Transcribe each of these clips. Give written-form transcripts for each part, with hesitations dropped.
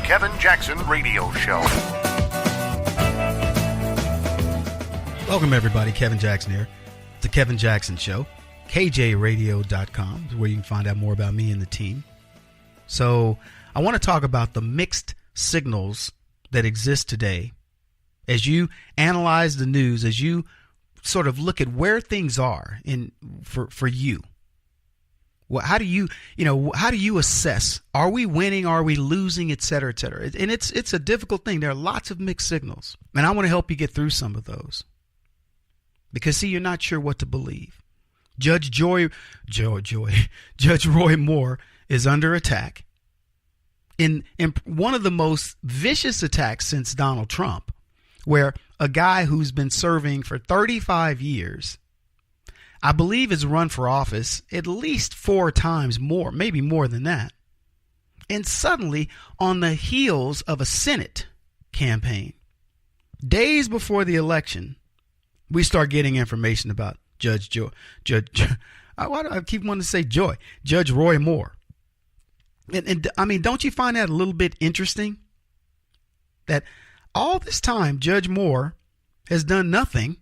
Kevin Jackson Radio Show. Welcome, everybody. Kevin Jackson here. It's the Kevin Jackson Show. KJRadio.com is where you can find out more about me and the team. So I want to talk about the mixed signals that exist today as you analyze the news, as you sort of look at where things are for you. Well, how do you assess? Are we winning? Are we losing? Et cetera, et cetera. And it's a difficult thing. There are lots of mixed signals, and I want to help you get through some of those. Because see, you're not sure what to believe. Judge Roy Moore is under attack in one of the most vicious attacks since Donald Trump, where a guy who's been serving for 35 years, I believe, has run for office at least 4 times more, maybe more than that. And suddenly, on the heels of a Senate campaign, days before the election, we start getting information about Judge Roy Moore. And I mean, don't you find that a little bit interesting? That all this time, Judge Moore has done nothing.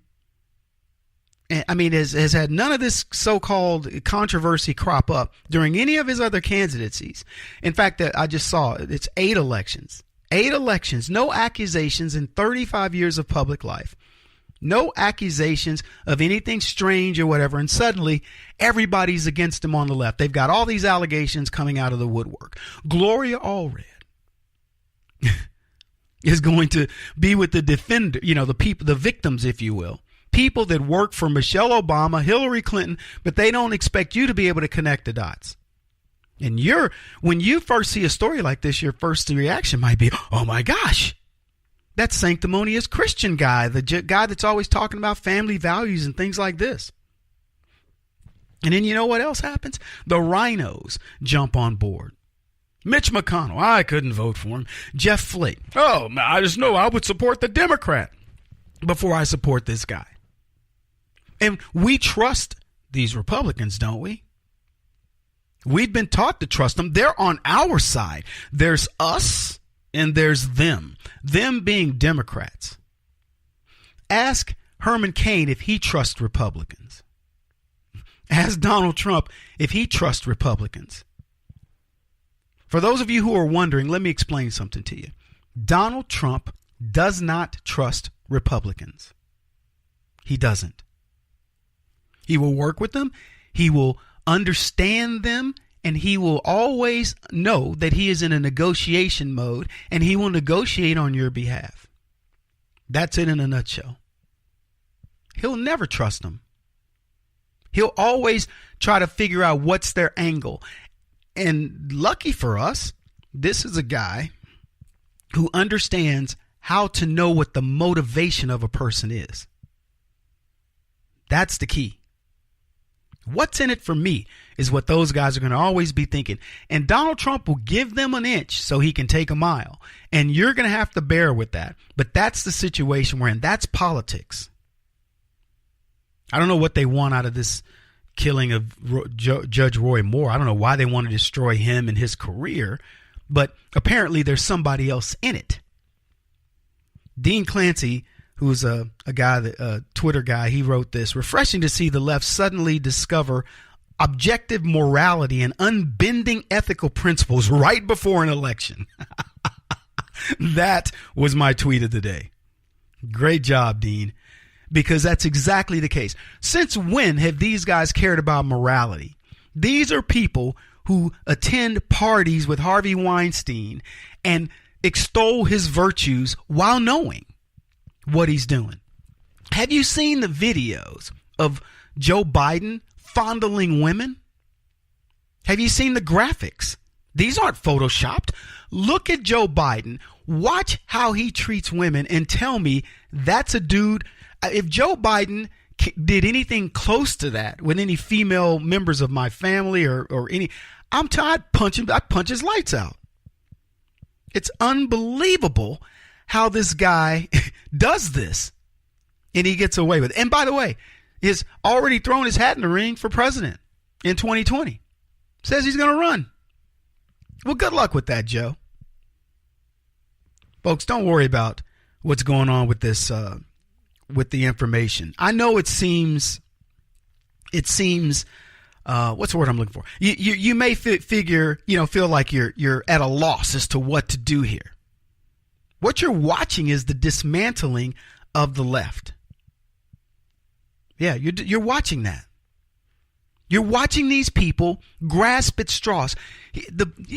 I mean, has had none of this so-called controversy crop up during any of his other candidacies. In fact, I just saw it's 8 elections. 8 elections, no accusations in 35 years of public life. No accusations of anything strange or whatever. And suddenly everybody's against him on the left. They've got all these allegations coming out of the woodwork. Gloria Allred is going to be with the defender, the people, the victims, if you will. People that work for Michelle Obama, Hillary Clinton, but they don't expect you to be able to connect the dots. And when you first see a story like this, your first reaction might be, oh my gosh. That sanctimonious Christian guy, the guy that's always talking about family values and things like this. And then you know what else happens? The rhinos jump on board. Mitch McConnell, I couldn't vote for him. Jeff Flake, I just know I would support the Democrat before I support this guy. And we trust these Republicans, don't we? We've been taught to trust them. They're on our side. There's us. And there's them being Democrats. Ask Herman Cain if he trusts Republicans. Ask Donald Trump if he trusts Republicans. For those of you who are wondering, let me explain something to you. Donald Trump does not trust Republicans. He doesn't. He will work with them. He will understand them. And he will always know that he is in a negotiation mode, and he will negotiate on your behalf. That's it in a nutshell. He'll never trust them. He'll always try to figure out what's their angle. And lucky for us, this is a guy who understands how to know what the motivation of a person is. That's the key. What's in it for me is what those guys are going to always be thinking. And Donald Trump will give them an inch so he can take a mile. And you're going to have to bear with that. But that's the situation we're in. That's politics. I don't know what they want out of this killing of Judge Roy Moore. I don't know why they want to destroy him and his career. But apparently there's somebody else in it. Dean Clancy, who's a Twitter guy, he wrote this: refreshing to see the left suddenly discover objective morality and unbending ethical principles right before an election. That was my tweet of the day. Great job, Dean, because that's exactly the case. Since when have these guys cared about morality? These are people who attend parties with Harvey Weinstein and extol his virtues while knowing what he's doing. Have you seen the videos of Joe Biden fondling women? Have you seen the graphics? These aren't photoshopped. Look at Joe Biden. Watch how he treats women and tell me that's a dude. If Joe Biden did anything close to that with any female members of my family or any, I'd punch his lights out. It's unbelievable how this guy does this, and he gets away with it. And by the way, he's already thrown his hat in the ring for president in 2020. Says he's going to run. Well, good luck with that, Joe. Folks, don't worry about what's going on with this, with the information. I know it seems, what's the word I'm looking for? You may figure, feel like you're at a loss as to what to do here. What you're watching is the dismantling of the left. Yeah, you're watching that. You're watching these people grasp at straws.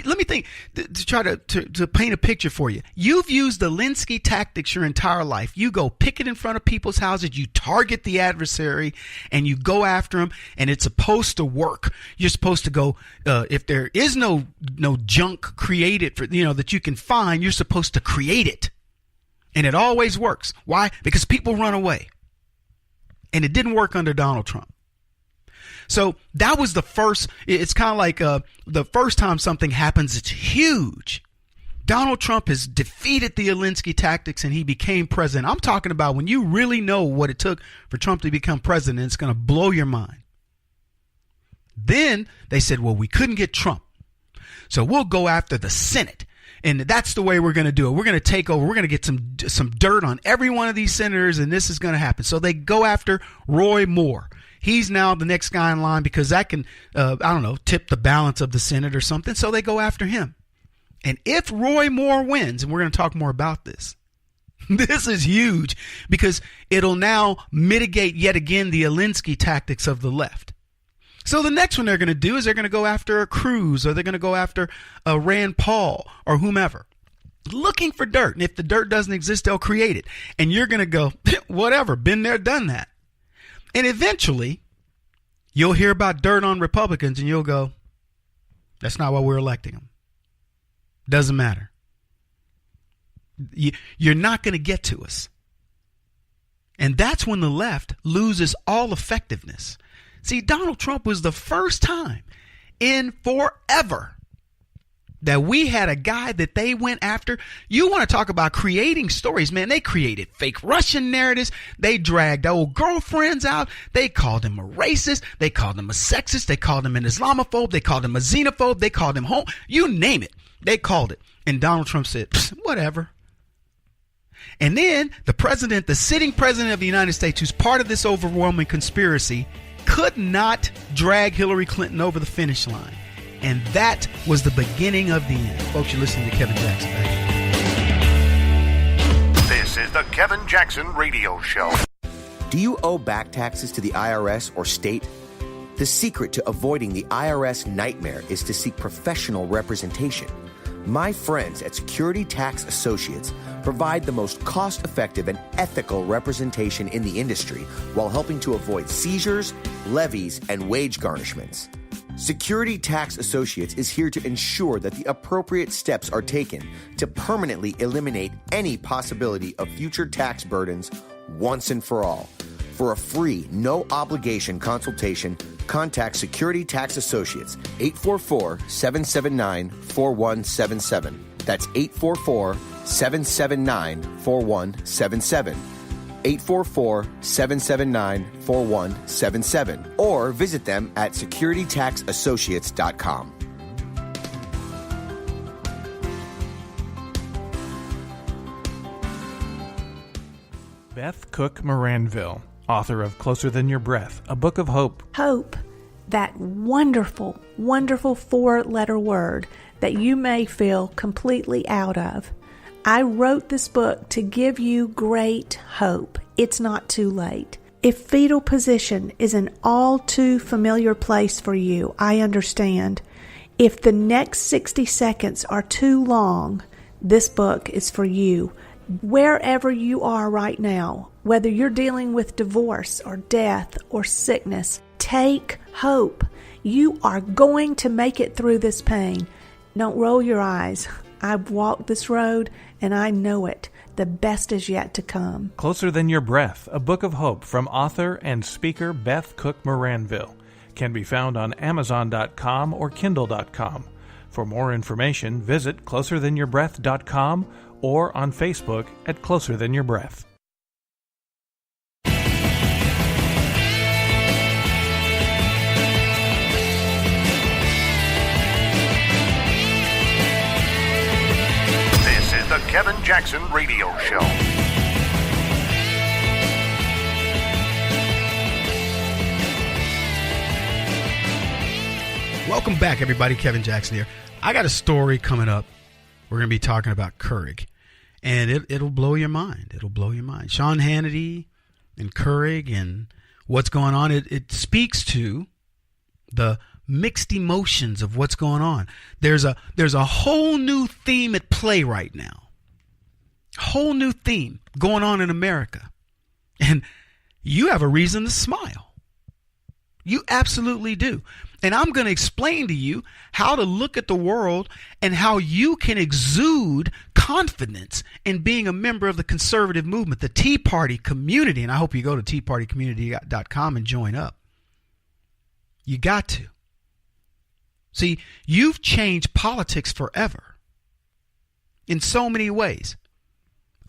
Let me think, to try to paint a picture for you. You've used the Linsky tactics your entire life. You go picket in front of people's houses, you target the adversary, and you go after them, and it's supposed to work. You're supposed to go, if there is no junk created for that you can find, you're supposed to create it. And it always works. Why? Because people run away. And it didn't work under Donald Trump. So that was the first, it's kind of like the first time something happens, it's huge. Donald Trump has defeated the Alinsky tactics and he became president. I'm talking about when you really know what it took for Trump to become president, it's going to blow your mind. Then they said, well, we couldn't get Trump, so we'll go after the Senate. And that's the way we're going to do it. We're going to take over. We're going to get some dirt on every one of these senators, and this is going to happen. So they go after Roy Moore. He's now the next guy in line because that can, tip the balance of the Senate or something. So they go after him. And if Roy Moore wins, and we're going to talk more about this, this is huge because it'll now mitigate yet again the Alinsky tactics of the left. So the next one they're going to do is they're going to go after a Cruz, or they're going to go after a Rand Paul or whomever, looking for dirt. And if the dirt doesn't exist, they'll create it. And you're going to go, whatever, been there, done that. And eventually you'll hear about dirt on Republicans and you'll go, that's not why we're electing them. Doesn't matter. You're not going to get to us. And that's when the left loses all effectiveness. See, Donald Trump was the first time in forever that we had a guy that they went after. You want to talk about creating stories, man. They created fake Russian narratives. They dragged old girlfriends out. They called him a racist. They called him a sexist. They called him an Islamophobe. They called him a xenophobe. They called him home. You name it. They called it. And Donald Trump said, whatever. And then the sitting president of the United States, who's part of this overwhelming conspiracy, could not drag Hillary Clinton over the finish line. And that was the beginning of the end. Folks, you're listening to Kevin Jackson. This is the Kevin Jackson Radio Show. Do you owe back taxes to the IRS or state? The secret to avoiding the IRS nightmare is to seek professional representation. My friends at Security Tax Associates provide the most cost-effective and ethical representation in the industry while helping to avoid seizures, levies, and wage garnishments. Security Tax Associates is here to ensure that the appropriate steps are taken to permanently eliminate any possibility of future tax burdens once and for all. For a free, no-obligation consultation, contact Security Tax Associates, 844-779-4177. That's 844-779-4177. 844-779-4177. Or visit them at securitytaxassociates.com. Beth Cook Moranville, author of Closer Than Your Breath, a book of hope. Hope, that wonderful, wonderful four-letter word that you may feel completely out of. I wrote this book to give you great hope. It's not too late. If fetal position is an all too familiar place for you, I understand. If the next 60 seconds are too long, this book is for you. Wherever you are right now, whether you're dealing with divorce or death or sickness, take hope. You are going to make it through this pain. Don't roll your eyes. I've walked this road and I know it. The best is yet to come. Closer Than Your Breath, a book of hope from author and speaker Beth Cook Moranville. Can be found on Amazon.com or Kindle.com. For more information, visit closerthanyourBreath.com or on Facebook at Closer Than Your Breath. This is the Kevin Jackson Radio Show. Welcome back, everybody. Kevin Jackson here. I got a story coming up. We're going to be talking about Keurig, and it'll blow your mind. It'll blow your mind. Sean Hannity and Keurig and what's going on. It speaks to the mixed emotions of what's going on. There's a whole new theme at play right now. Whole new theme going on in America. And you have a reason to smile. You absolutely do. And I'm going to explain to you how to look at the world and how you can exude confidence in being a member of the conservative movement, the Tea Party community. And I hope you go to teapartycommunity.com and join up. You got to. See, you've changed politics forever in so many ways.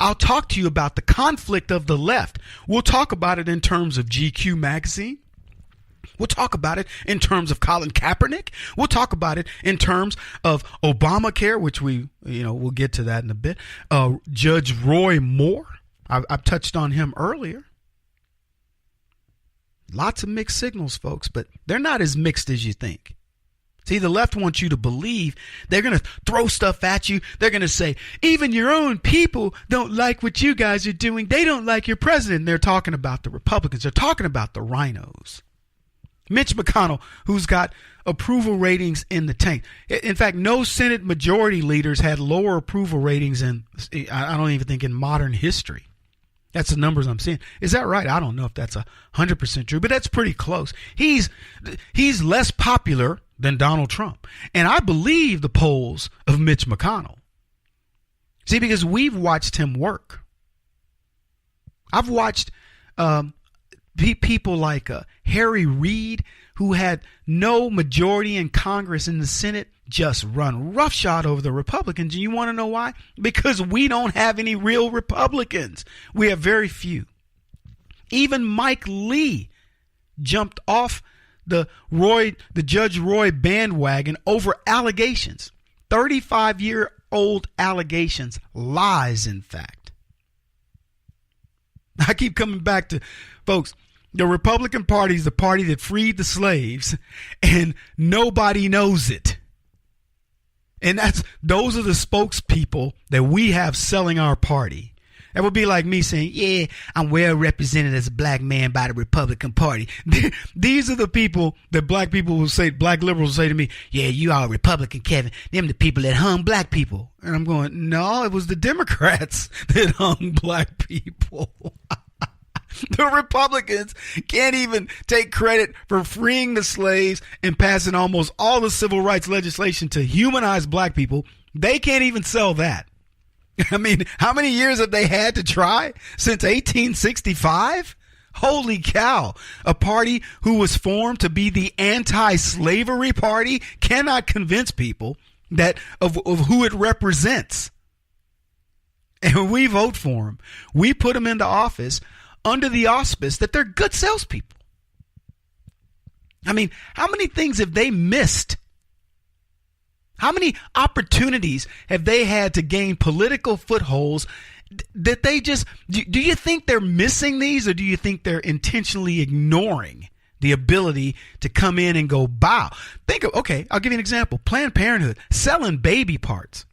I'll talk to you about the conflict of the left. We'll talk about it in terms of GQ magazine. We'll talk about it in terms of Colin Kaepernick. We'll talk about it in terms of Obamacare, which we'll get to that in a bit. Judge Roy Moore, I've touched on him earlier. Lots of mixed signals, folks, but they're not as mixed as you think. See, the left wants you to believe. They're going to throw stuff at you. They're going to say, even your own people don't like what you guys are doing. They don't like your president. And they're talking about the Republicans. They're talking about the rhinos. Mitch McConnell, who's got approval ratings in the tank. In fact, no Senate majority leaders had lower approval ratings I don't even think in modern history. That's the numbers I'm seeing. Is that right? I don't know if that's 100% true, but that's pretty close. He's less popular than Donald Trump. And I believe the polls of Mitch McConnell. See, because we've watched him work. I've watched people like Harry Reid, who had no majority in Congress in the Senate, just run roughshod over the Republicans. And you want to know why? Because we don't have any real Republicans. We have very few. Even Mike Lee jumped off the Judge Roy bandwagon over allegations. 35-year-old allegations. Lies, in fact. I keep coming back to, folks, the Republican Party is the party that freed the slaves, and nobody knows it. And those are the spokespeople that we have selling our party. That would be like me saying, yeah, I'm well represented as a black man by the Republican Party. These are the people that black liberals will say to me, yeah, you are a Republican, Kevin. Them the people that hung black people. And I'm going, no, it was the Democrats that hung black people. The Republicans can't even take credit for freeing the slaves and passing almost all the civil rights legislation to humanize black people. They can't even sell that. I mean, how many years have they had to try? Since 1865? Holy cow. A party who was formed to be the anti-slavery party cannot convince people that of who it represents. And when we vote for them, we put them into office under the auspice that they're good salespeople. I mean, how many things have they missed? How many opportunities have they had to gain political footholds that they just, do you think they're missing these, or do you think they're intentionally ignoring the ability to come in and go, bow? Okay, I'll give you an example. Planned Parenthood selling baby parts.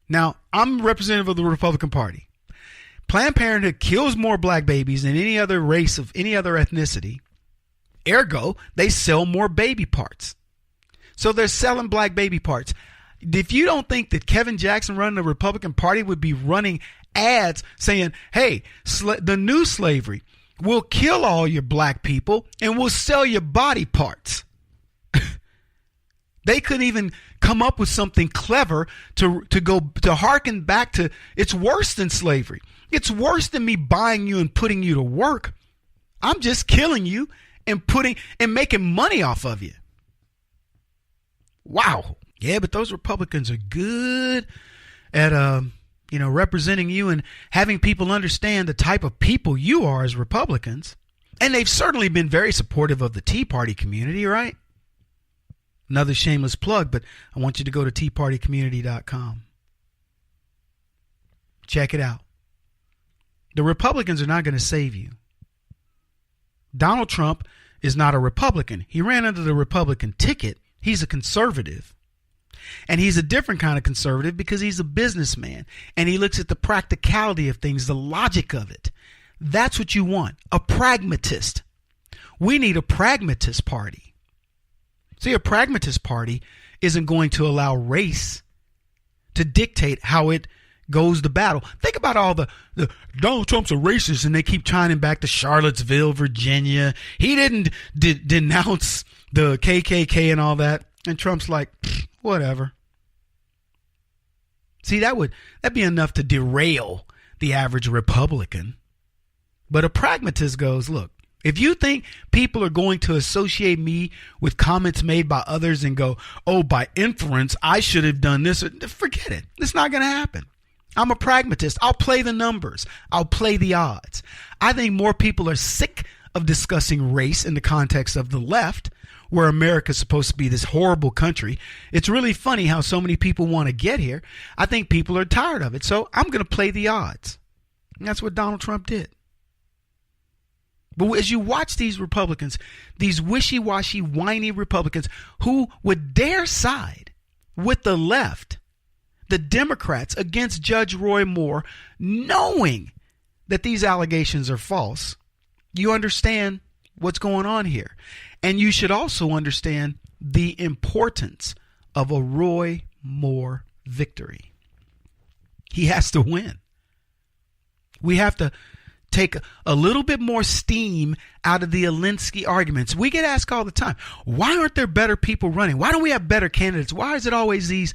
Now, I'm representative of the Republican Party. Planned Parenthood kills more black babies than any other race of any other ethnicity. Ergo, they sell more baby parts. So they're selling black baby parts. If you don't think that Kevin Jackson running the Republican Party would be running ads saying, hey, the new slavery will kill all your black people and we'll sell your body parts. They couldn't even come up with something clever to harken back to, it's worse than slavery. It's worse than me buying you and putting you to work. I'm just killing you and making money off of you. Wow. Yeah, but those Republicans are good at representing you and having people understand the type of people you are as Republicans. And they've certainly been very supportive of the Tea Party community, right? Another shameless plug, but I want you to go to teapartycommunity.com. Check it out. The Republicans are not going to save you. Donald Trump is not a Republican. He ran under the Republican ticket. He's a conservative. And he's a different kind of conservative because he's a businessman. And he looks at the practicality of things, the logic of it. That's what you want, a pragmatist. We need a pragmatist party. See, a pragmatist party isn't going to allow race to dictate how it goes to battle. Think about all the Donald Trump's a racist, and they keep chiming back to Charlottesville, Virginia. He didn't denounce the KKK and all that. And Trump's like, whatever. See, that'd be enough to derail the average Republican. But a pragmatist goes, look, if you think people are going to associate me with comments made by others and go, oh, by inference, I should have done this, forget it. It's not going to happen. I'm a pragmatist. I'll play the numbers. I'll play the odds. I think more people are sick of discussing race in the context of the left, where America's supposed to be this horrible country. It's really funny how so many people want to get here. I think people are tired of it. So I'm going to play the odds. And that's what Donald Trump did. But as you watch these Republicans, these wishy-washy, whiny Republicans who would dare side with the left, the Democrats, against Judge Roy Moore, knowing that these allegations are false, you understand what's going on here. And you should also understand the importance of a Roy Moore victory. He has to win. We have to take a little bit more steam out of the Alinsky arguments. We get asked all the time, why aren't there better people running? Why don't we have better candidates? Why is it always these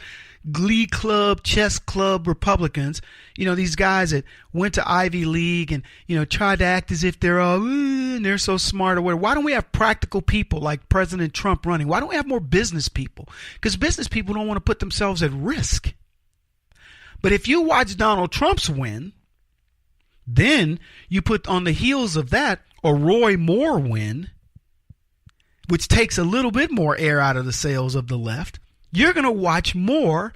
glee club, chess club Republicans, these guys that went to Ivy League and, tried to act as if they're all, and they're so smart or whatever. Why don't we have practical people like President Trump running? Why don't we have more business people? Because business people don't want to put themselves at risk. But if you watch Donald Trump's win, then you put on the heels of that a Roy Moore win, which takes a little bit more air out of the sails of the left. You're going to watch more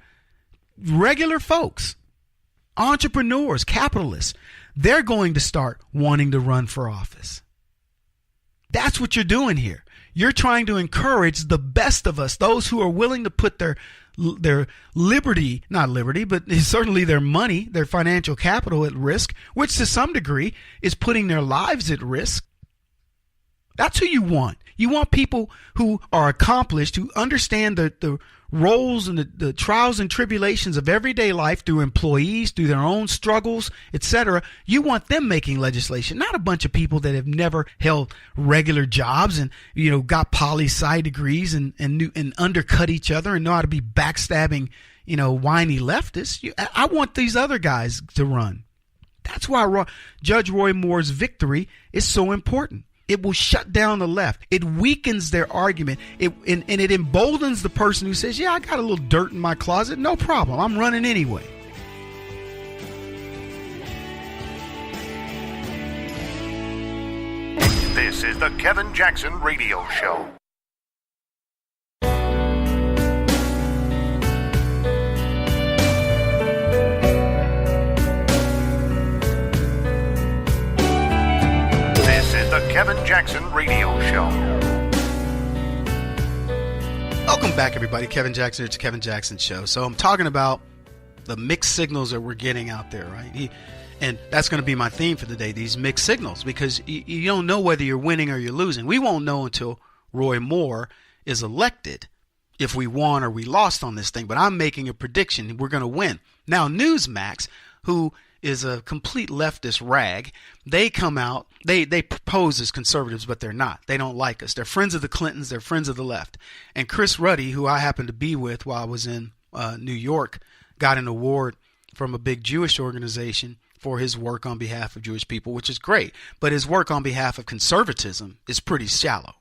regular folks, entrepreneurs, capitalists. They're going to start wanting to run for office. That's what you're doing here. You're trying to encourage the best of us, those who are willing to put their liberty, not liberty, but certainly their money, their financial capital at risk, which to some degree is putting their lives at risk. That's who you want. You want people who are accomplished, who understand the roles and the trials and tribulations of everyday life through employees, through their own struggles, etc. You want them making legislation, not a bunch of people that have never held regular jobs and got poli-sci degrees and undercut each other and know how to be backstabbing, whiny leftists. I want these other guys to run. That's why Judge Roy Moore's victory is so important. It will shut down the left. It weakens their argument. And it emboldens the person who says, yeah, I got a little dirt in my closet. No problem. I'm running anyway. This is the Kevin Jackson Radio Show. The Kevin Jackson Radio Show. Welcome back, everybody. Kevin Jackson. It's the Kevin Jackson Show. So I'm talking about the mixed signals that we're getting out there, right? And that's going to be my theme for the day, these mixed signals, because you don't know whether you're winning or you're losing. We won't know until Roy Moore is elected if we won or we lost on this thing. But I'm making a prediction. We're going to win. Now, Newsmax, who is a complete leftist rag, they come out, they propose as conservatives, but they're not. They don't like us. They're friends of the Clintons. They're friends of the left. And Chris Ruddy, who I happened to be with while I was in New York, got an award from a big Jewish organization for his work on behalf of Jewish people, which is great. But his work on behalf of conservatism is pretty shallow.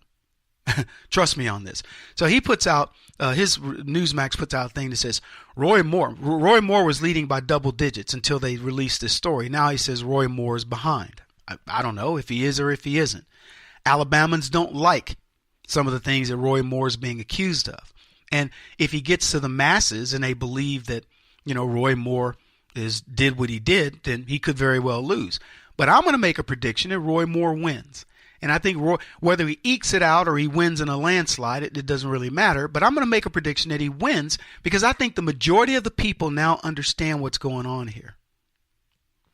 Trust me on this. So he puts out, his Newsmax puts out a thing that says, Roy Moore was leading by double digits until they released this story. Now he says Roy Moore is behind. I don't know if he is or if he isn't. Alabamans don't like some of the things that Roy Moore is being accused of. And if he gets to the masses and they believe that, Roy Moore did what he did, then he could very well lose. But I'm going to make a prediction that Roy Moore wins. And I think Roy, whether he ekes it out or he wins in a landslide, it doesn't really matter. But I'm going to make a prediction that he wins because I think the majority of the people now understand what's going on here.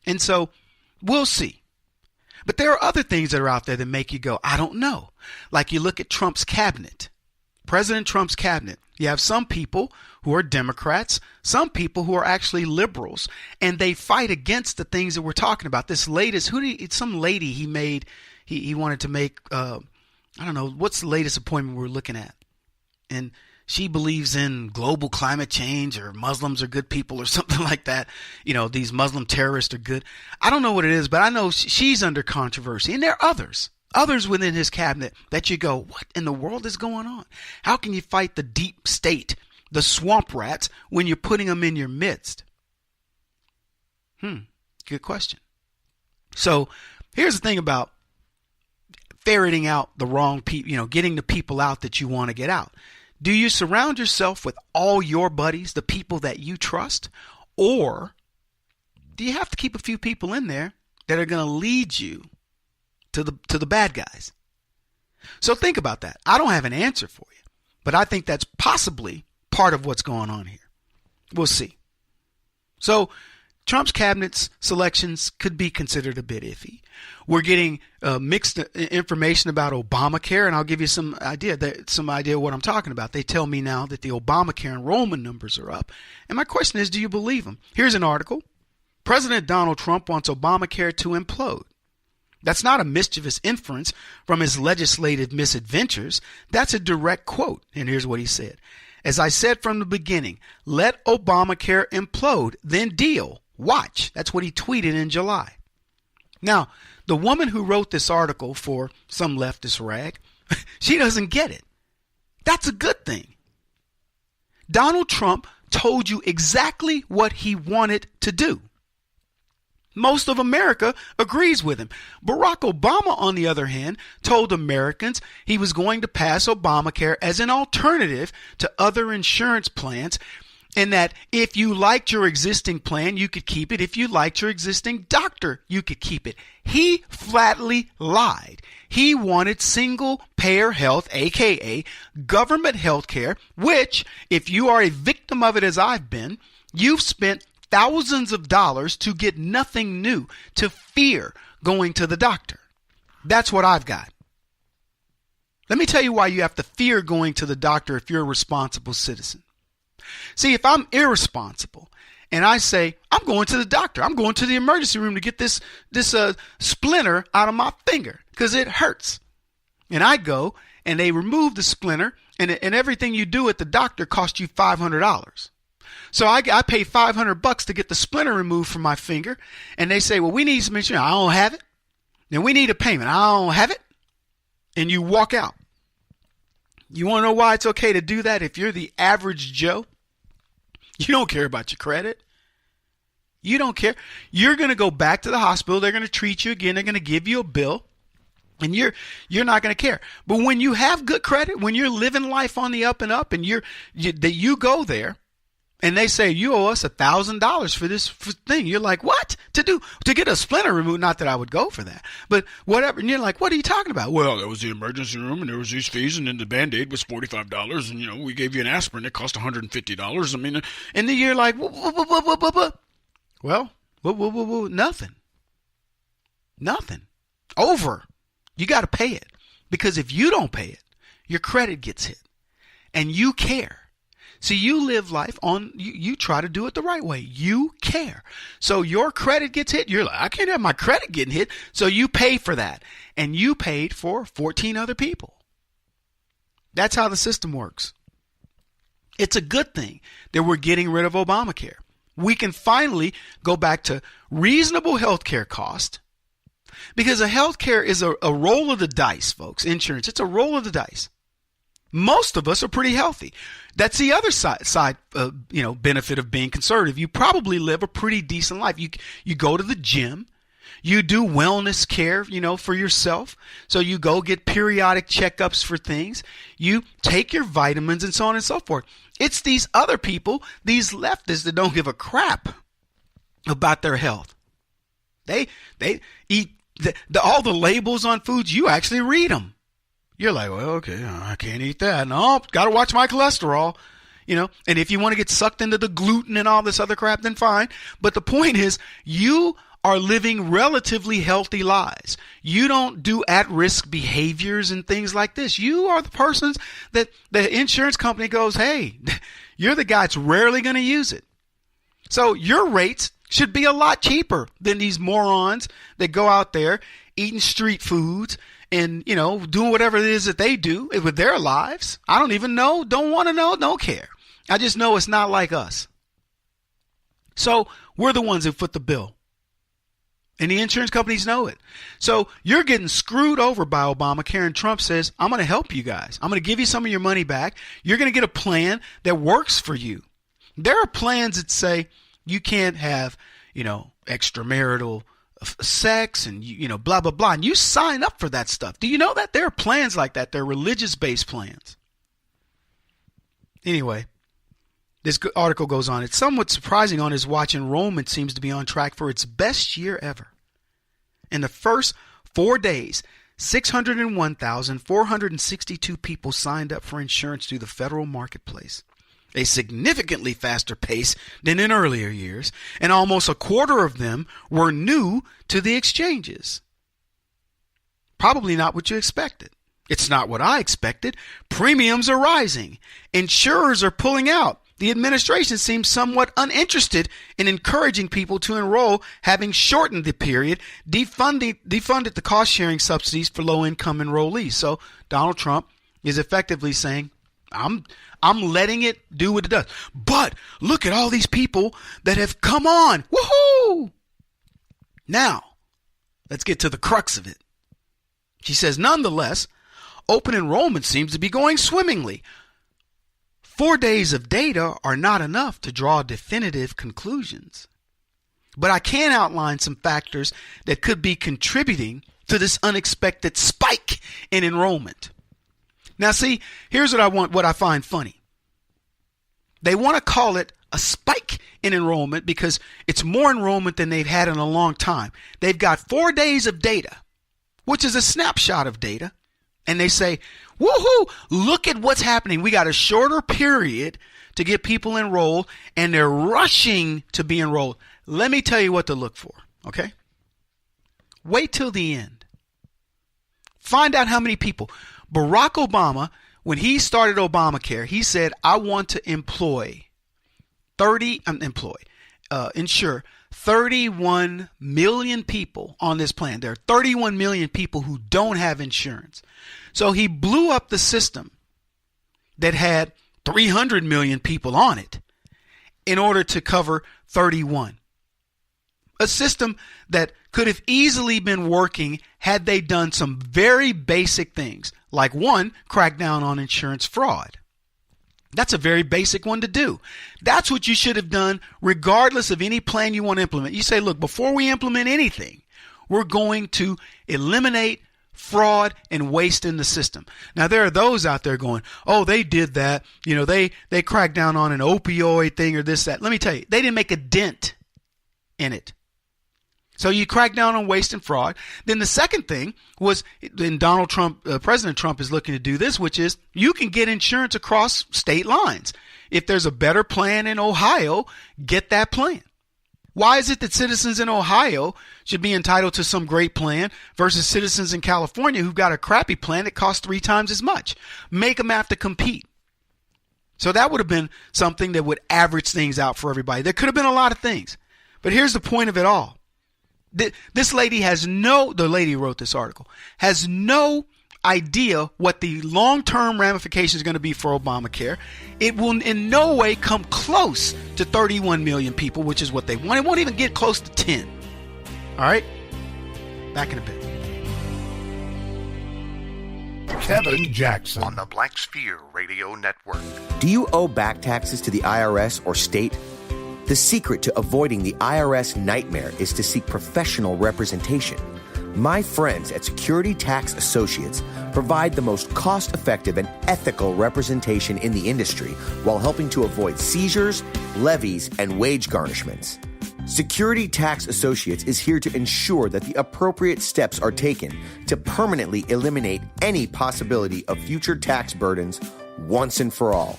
And so we'll see. But there are other things that are out there that make you go, I don't know. Like you look at Trump's cabinet, President Trump's cabinet. You have some people who are Democrats, some people who are actually liberals, and they fight against the things that we're talking about. This latest, some lady he made, he wanted to make, I don't know, what's the latest appointment we're looking at? And she believes in global climate change or Muslims are good people or something like that. You know, these Muslim terrorists are good. I don't know what it is, but I know she's under controversy. And there are others within his cabinet that you go, what in the world is going on? How can you fight the deep state, the swamp rats, when you're putting them in your midst? Good question. So here's the thing about ferreting out the wrong people, getting the people out that you want to get out. Do you surround yourself with all your buddies, the people that you trust? Or do you have to keep a few people in there that are going to lead you to the bad guys? So think about that. I don't have an answer for you, but I think that's possibly part of what's going on here. We'll see. So Trump's cabinet's selections could be considered a bit iffy. We're getting mixed information about Obamacare, and I'll give you some idea of what I'm talking about. They tell me now that the Obamacare enrollment numbers are up. And my question is, do you believe them? Here's an article. President Donald Trump wants Obamacare to implode. That's not a mischievous inference from his legislative misadventures. That's a direct quote. And here's what he said. As I said from the beginning, let Obamacare implode, then deal. Watch. That's what he tweeted in July. Now, the woman who wrote this article for some leftist rag, she doesn't get it. That's a good thing. Donald Trump told you exactly what he wanted to do. Most of America agrees with him. Barack Obama, on the other hand, told Americans he was going to pass Obamacare as an alternative to other insurance plans, and that if you liked your existing plan, you could keep it. If you liked your existing doctor, you could keep it. He flatly lied. He wanted single-payer health, a.k.a. government health care, which, if you are a victim of it as I've been, you've spent thousands of dollars to get nothing new, to fear going to the doctor. That's what I've got. Let me tell you why you have to fear going to the doctor if you're a responsible citizen. See, if I'm irresponsible and I say, I'm going to the doctor, I'm going to the emergency room to get this splinter out of my finger because it hurts. And I go and they remove the splinter and everything you do at the doctor costs you $500. So I pay $500 to get the splinter removed from my finger. And they say, well, we need some insurance. I don't have it. Then we need a payment. I don't have it. And you walk out. You want to know why it's okay to do that? If you're the average Joe, you don't care about your credit. You don't care. You're going to go back to the hospital. They're going to treat you again. They're going to give you a bill. And you're not going to care. But when you have good credit, when you're living life on the up and up, and you go there, and they say you owe us $1,000 for this thing, you're like, what? To get a splinter removed? Not that I would go for that, but whatever. And you're like, what are you talking about? Well, there was the emergency room, and there was these fees, and then the Band-Aid was $45, and we gave you an aspirin that cost $150. I mean, and then you're like, well, nothing. Over. You got to pay it, because if you don't pay it, your credit gets hit, and you care. See, you live life on, you try to do it the right way. You care. So your credit gets hit. You're like, I can't have my credit getting hit. So you pay for that. And you paid for 14 other people. That's how the system works. It's a good thing that we're getting rid of Obamacare. We can finally go back to reasonable health care cost, because a health care is a roll of the dice, folks. Insurance, it's a roll of the dice. Most of us are pretty healthy. That's the other side benefit of being conservative. You probably live a pretty decent life. You go to the gym. You do wellness care, for yourself. So you go get periodic checkups for things. You take your vitamins and so on and so forth. It's these other people, these leftists that don't give a crap about their health. They eat all the labels on foods. You actually read them. You're like, well, okay, I can't eat that. No, got to watch my cholesterol. And if you want to get sucked into the gluten and all this other crap, then fine. But the point is, you are living relatively healthy lives. You don't do at-risk behaviors and things like this. You are the persons that the insurance company goes, hey, you're the guy that's rarely going to use it. So your rates should be a lot cheaper than these morons that go out there eating street foods and, doing whatever it is that they do with their lives. I don't even know, don't want to know, don't care. I just know it's not like us. So we're the ones who foot the bill. And the insurance companies know it. So you're getting screwed over by Obamacare, and Trump says, I'm going to help you guys. I'm going to give you some of your money back. You're going to get a plan that works for you. There are plans that say you can't have, extramarital sex and, blah, blah, blah. And you sign up for that stuff. Do you know that? There are plans like that. They're religious-based plans. Anyway, this article goes on. It's somewhat surprising on his watch. Enrollment seems to be on track for its best year ever. In the first 4 days, 601,462 people signed up for insurance through the federal marketplace, a significantly faster pace than in earlier years, and almost a quarter of them were new to the exchanges. Probably not what you expected. It's not what I expected. Premiums are rising. Insurers are pulling out. The administration seems somewhat uninterested in encouraging people to enroll, having shortened the period, defunded the cost-sharing subsidies for low-income enrollees. So Donald Trump is effectively saying, I'm letting it do what it does. But look at all these people that have come on. Woohoo! Now, let's get to the crux of it. She says, nonetheless, open enrollment seems to be going swimmingly. 4 days of data are not enough to draw definitive conclusions. But I can outline some factors that could be contributing to this unexpected spike in enrollment. Now see, here's what I find funny. They want to call it a spike in enrollment because it's more enrollment than they've had in a long time. They've got 4 days of data, which is a snapshot of data. And they say, woohoo, look at what's happening. We got a shorter period to get people enrolled, and they're rushing to be enrolled. Let me tell you what to look for, okay? Wait till the end. Find out how many people. Barack Obama, when he started Obamacare, he said, I want to insure 31 million people on this plan. There are 31 million people who don't have insurance. So he blew up the system that had 300 million people on it in order to cover 31. A system that could have easily been working had they done some very basic things, like one, crack down on insurance fraud. That's a very basic one to do. That's what you should have done regardless of any plan you want to implement. You say, look, before we implement anything, we're going to eliminate fraud and waste in the system. Now, there are those out there going, oh, they did that. They cracked down on an opioid thing or this, that. Let me tell you, they didn't make a dent in it. So you crack down on waste and fraud. Then the second thing was, and President Trump is looking to do this, which is you can get insurance across state lines. If there's a better plan in Ohio, get that plan. Why is it that citizens in Ohio should be entitled to some great plan versus citizens in California who've got a crappy plan that costs 3 times as much? Make them have to compete. So that would have been something that would average things out for everybody. There could have been a lot of things. But here's the point of it all. This lady the lady who wrote this article, has no idea what the long-term ramifications are going to be for Obamacare. It will in no way come close to 31 million people, which is what they want. It won't even get close to 10. All right? Back in a bit. Kevin Jackson on the Black Sphere Radio Network. Do you owe back taxes to the IRS or state? The secret to avoiding the IRS nightmare is to seek professional representation. My friends at Security Tax Associates provide the most cost-effective and ethical representation in the industry while helping to avoid seizures, levies, and wage garnishments. Security Tax Associates is here to ensure that the appropriate steps are taken to permanently eliminate any possibility of future tax burdens once and for all.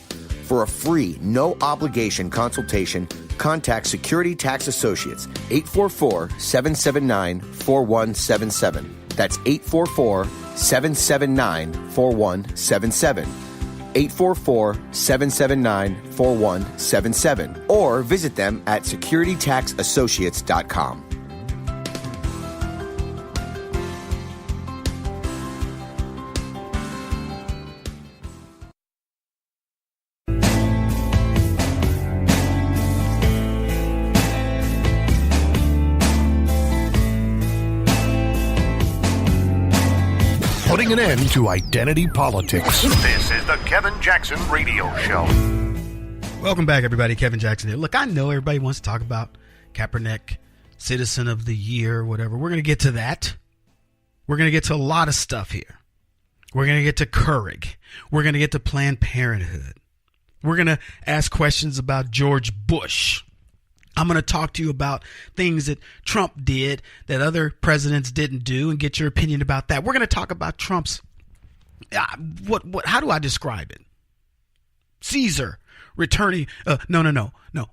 For a free, no-obligation consultation, contact Security Tax Associates, 844-779-4177. That's 844-779-4177. 844-779-4177. Or visit them at securitytaxassociates.com. Putting an end to identity politics. This is the Kevin Jackson Radio Show. Welcome back, everybody. Kevin Jackson here. Look, I know everybody wants to talk about Kaepernick, Citizen of the Year, whatever. We're going to get to that. We're going to get to a lot of stuff here. We're going to get to Keurig. We're going to get to Planned Parenthood. We're going to ask questions about George Bush. I'm going to talk to you about things that Trump did that other presidents didn't do and get your opinion about that. We're going to talk about Trump's, how do I describe it? Caesar returning,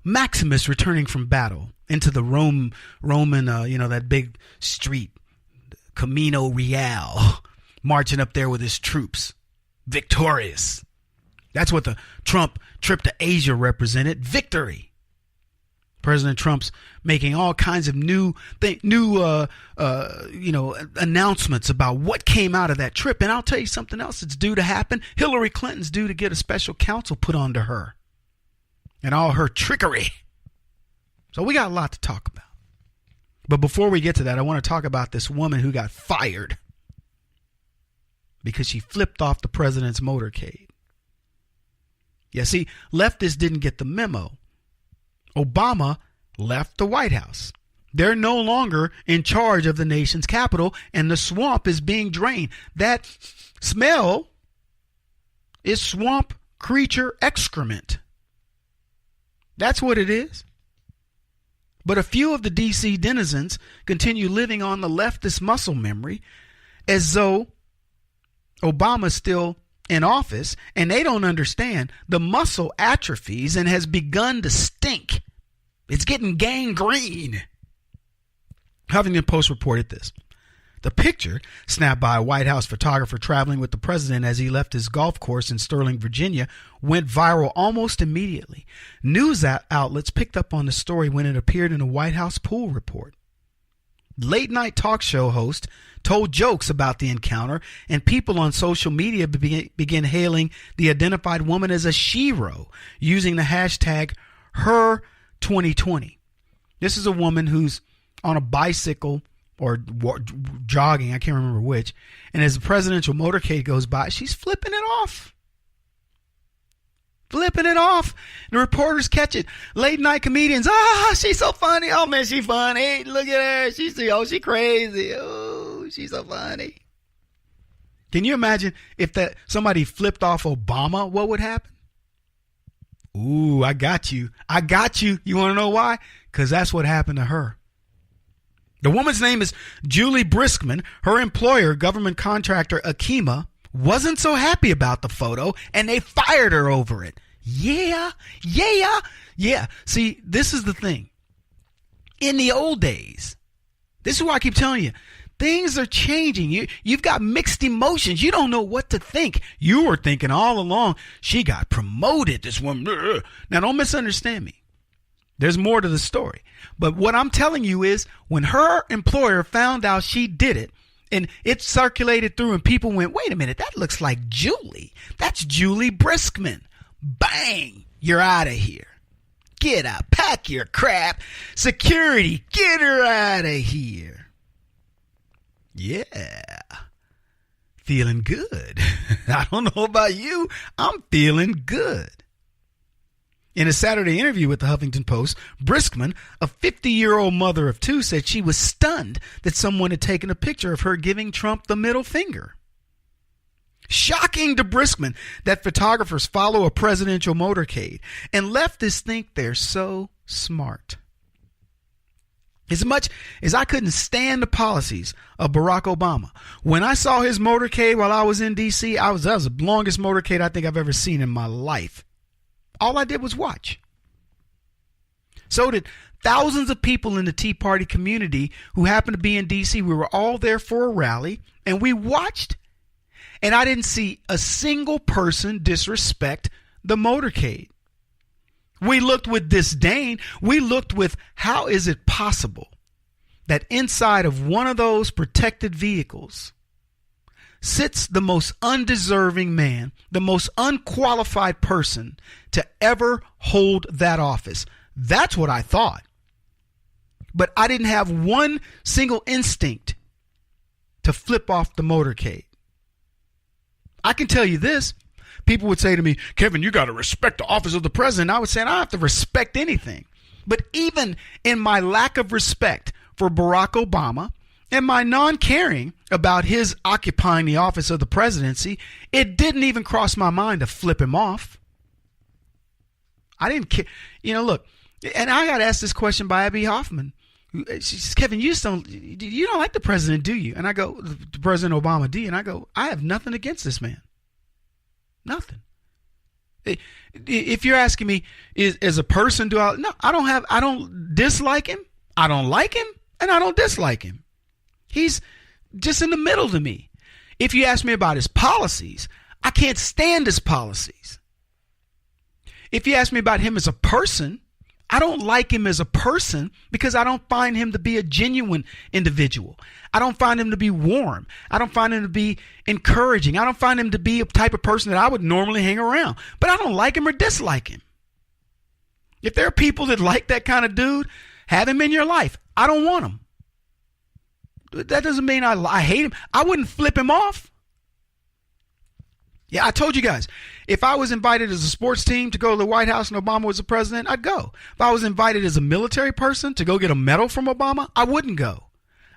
Maximus returning from battle into the Roman, that big street, Camino Real, marching up there with his troops, victorious. That's what the Trump trip to Asia represented, victory. President Trump's making all kinds of new announcements about what came out of that trip. And I'll tell you something else that's due to happen. Hillary Clinton's due to get a special counsel put onto her and all her trickery. So we got a lot to talk about. But before we get to that, I want to talk about this woman who got fired because she flipped off the president's motorcade. Yeah, see, leftists didn't get the memo. Obama left the White House. They're no longer in charge of the nation's capital, and the swamp is being drained. That smell is swamp creature excrement. That's what it is. But a few of the D.C. denizens continue living on the leftist muscle memory as though Obama's still in office, and they don't understand the muscle atrophies and has begun to stink. It's getting gangrene. Huffington Post reported this. The picture, snapped by a White House photographer traveling with the president as he left his golf course in Sterling, Virginia, went viral almost immediately. News outlets picked up on the story when it appeared in a White House pool report. Late-night talk show host told jokes about the encounter, and people on social media began hailing the identified woman as a shero, using the hashtag #HerTwenty20. This is a woman who's on a bicycle or jogging, I can't remember which, and as the presidential motorcade goes by, she's flipping it off. The reporters catch it. Late night comedians. She's so funny. Oh man, she's funny. Look at her. She's crazy. Oh, she's so funny. Can you imagine if somebody flipped off Obama? What would happen? Ooh, I got you. You want to know why? Because that's what happened to her. The woman's name is Julie Briskman. Her employer, government contractor Akima, wasn't so happy about the photo, and they fired her over it. Yeah. See, this is the thing. In the old days, this is why I keep telling you, things are changing. You've got mixed emotions. You don't know what to think. You were thinking all along, she got promoted, this woman. Now, don't misunderstand me. There's more to the story. But what I'm telling you is when her employer found out she did it, and it circulated through and people went, wait a minute, that looks like Julie. That's Julie Briskman. Bang, you're out of here. Get up, pack your crap. Security, get her out of here. Yeah, feeling good. I don't know about you. I'm feeling good. In a Saturday interview with the Huffington Post, Briskman, a 50-year-old mother of two, said she was stunned that someone had taken a picture of her giving Trump the middle finger. Shocking to Briskman that photographers follow a presidential motorcade, and leftists think they're so smart. As much as I couldn't stand the policies of Barack Obama, when I saw his motorcade while I was in D.C., that was the longest motorcade I think I've ever seen in my life. All I did was watch. So did thousands of people in the Tea Party community who happened to be in D.C. We were all there for a rally, and we watched, and I didn't see a single person disrespect the motorcade. We looked with disdain. We looked with, how is it possible that inside of one of those protected vehicles sits the most undeserving man, the most unqualified person to ever hold that office? That's what I thought. But I didn't have one single instinct to flip off the motorcade. I can tell you this. People would say to me, Kevin, you got to respect the office of the president. I would say, I don't have to respect anything. But even in my lack of respect for Barack Obama and my non-caring about his occupying the office of the presidency, it didn't even cross my mind to flip him off. I didn't care. Look, and I got asked this question by Abby Hoffman. She says, Kevin, you don't like the president, do you? And I go, President Obama, do you? And I go, I have nothing against this man. Nothing. If you're asking me, as a person, I don't dislike him. I don't like him, and I don't dislike him. He's just in the middle to me. If you ask me about his policies, I can't stand his policies. If you ask me about him as a person, I don't like him as a person because I don't find him to be a genuine individual. I don't find him to be warm. I don't find him to be encouraging. I don't find him to be a type of person that I would normally hang around. But I don't like him or dislike him. If there are people that like that kind of dude, have him in your life. I don't want him. That doesn't mean I hate him. I wouldn't flip him off. Yeah, I told you guys, if I was invited as a sports team to go to the White House and Obama was the president, I'd go. If I was invited as a military person to go get a medal from Obama, I wouldn't go.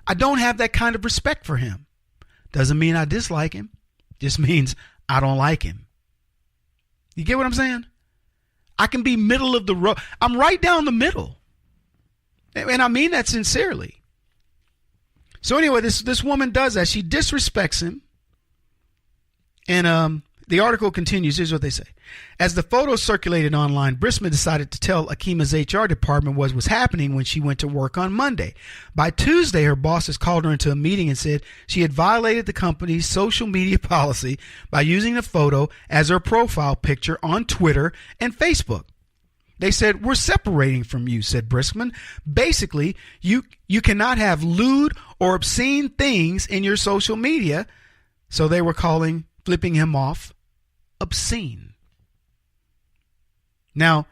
I don't have that kind of respect for him. Doesn't mean I dislike him. Just means I don't like him. You get what I'm saying? I can be middle of the road. I'm right down the middle. And I mean that sincerely. So anyway, this woman does that. She disrespects him. And the article continues. Here's what they say. As the photos circulated online, Briskman decided to tell Akima's HR department what was happening when she went to work on Monday. By Tuesday, her bosses called her into a meeting and said she had violated the company's social media policy by using the photo as her profile picture on Twitter and Facebook. They said, we're separating from you, said Briskman. Basically, you cannot have lewd or obscene things in your social media. So they were flipping him off obscene. Now,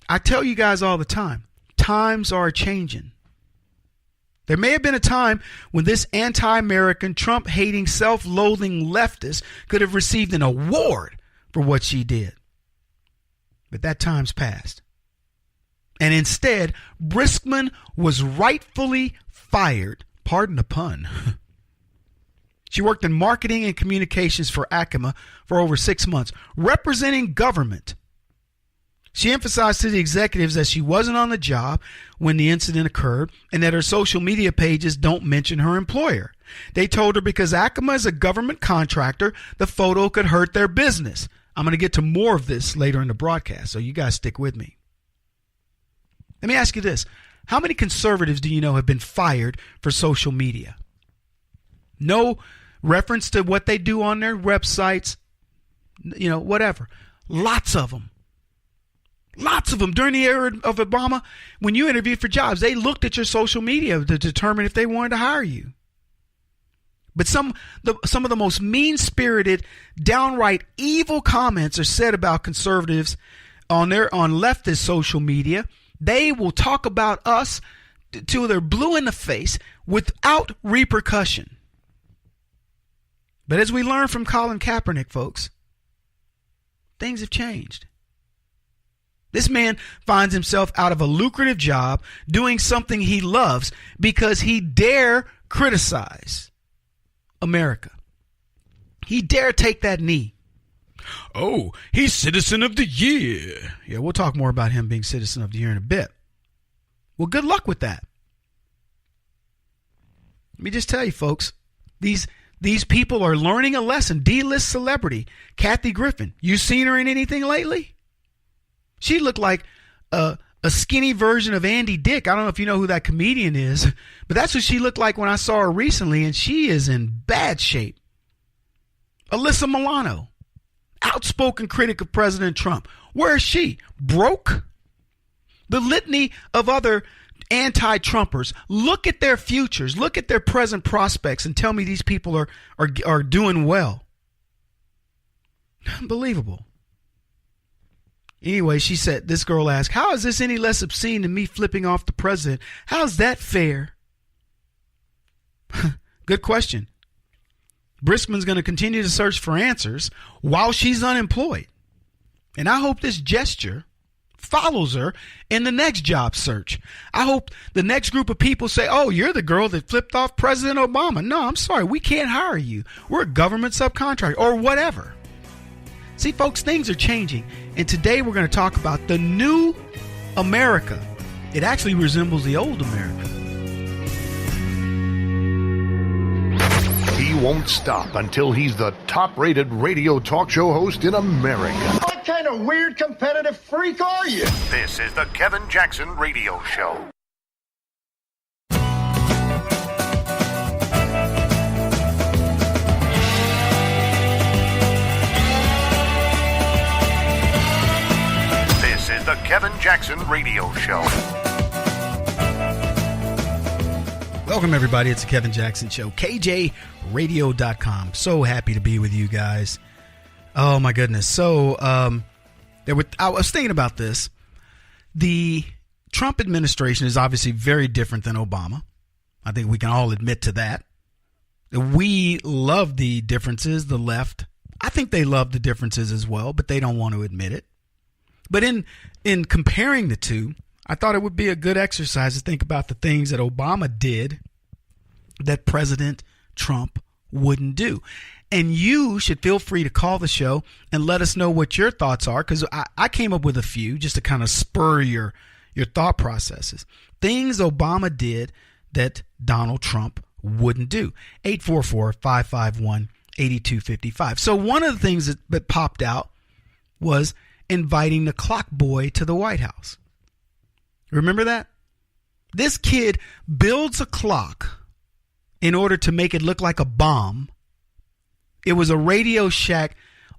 I tell you guys all the time, times are changing. There may have been a time when this anti-American, Trump-hating, self-loathing leftist could have received an award for what she did. But that time's passed. And instead, Briskman was rightfully fired. Pardon the pun. She worked in marketing and communications for Acima for over 6 months, representing government. She emphasized to the executives that she wasn't on the job when the incident occurred and that her social media pages don't mention her employer. They told her because Acima is a government contractor, the photo could hurt their business. I'm going to get to more of this later in the broadcast, so you guys stick with me. Let me ask you this. How many conservatives do you know have been fired for social media? No reference to what they do on their websites, whatever. Lots of them. Lots of them. During the era of Obama, when you interviewed for jobs, they looked at your social media to determine if they wanted to hire you. But some of the most mean-spirited, downright evil comments are said about conservatives on leftist social media. They will talk about us till they're blue in the face without repercussion. But as we learned from Colin Kaepernick, folks, things have changed. This man finds himself out of a lucrative job doing something he loves because he dare criticize America. He dare take that knee. Oh, he's Citizen of the Year. Yeah, we'll talk more about him being Citizen of the Year in a bit. Well, good luck with that. Let me just tell you, folks, these people are learning a lesson. D-list celebrity, Kathy Griffin. You seen her in anything lately? She looked like a skinny version of Andy Dick. I don't know if you know who that comedian is, but that's what she looked like when I saw her recently, and she is in bad shape. Alyssa Milano, outspoken critic of President Trump. Where is she? Broke? The litany of other anti-Trumpers. Look at their futures. Look at their present prospects and tell me these people are doing well. Unbelievable. Anyway, she said, this girl asked, how is this any less obscene than me flipping off the president? How's that fair? Good question. Briskman's going to continue to search for answers while she's unemployed. And I hope this gesture follows her in the next job search. I hope the next group of people say, oh, you're the girl that flipped off President Obama. No, I'm sorry. We can't hire you. We're a government subcontractor or whatever. See, folks, things are changing. And today we're going to talk about the new America. It actually resembles the old America. He won't stop until he's the top-rated radio talk show host in America. What kind of weird competitive freak are you? This is the Kevin Jackson Radio Show. This is the Kevin Jackson Radio Show. Welcome, everybody. It's the Kevin Jackson Show, KJRadio.com. So happy to be with you guys. Oh, my goodness. So I was thinking about this. The Trump administration is obviously very different than Obama. I think we can all admit to that. We love the differences, the left. I think they love the differences as well, but they don't want to admit it. But in comparing the two, I thought it would be a good exercise to think about the things that Obama did that President Trump wouldn't do. And you should feel free to call the show and let us know what your thoughts are, because I came up with a few just to kind of spur your thought processes. Things Obama did that Donald Trump wouldn't do. 844-551-8255. So one of the things that popped out was inviting the clock boy to the White House. Remember that? This kid builds a clock in order to make it look like a bomb. It was a Radio Shack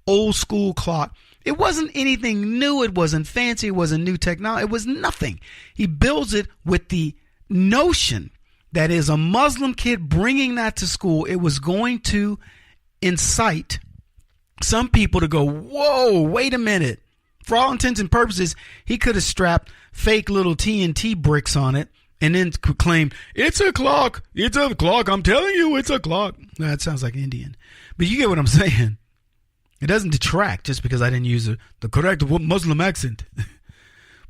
old school clock. It wasn't anything new. It wasn't fancy. It wasn't new technology. It was nothing. He builds it with the notion that as a Muslim kid bringing that to school, it was going to incite some people to go, whoa, wait a minute. For all intents and purposes, he could have strapped fake little TNT bricks on it and then claimed, it's a clock. It's a clock. I'm telling you, it's a clock. That sounds like Indian. But you get what I'm saying. It doesn't detract just because I didn't use the correct Muslim accent.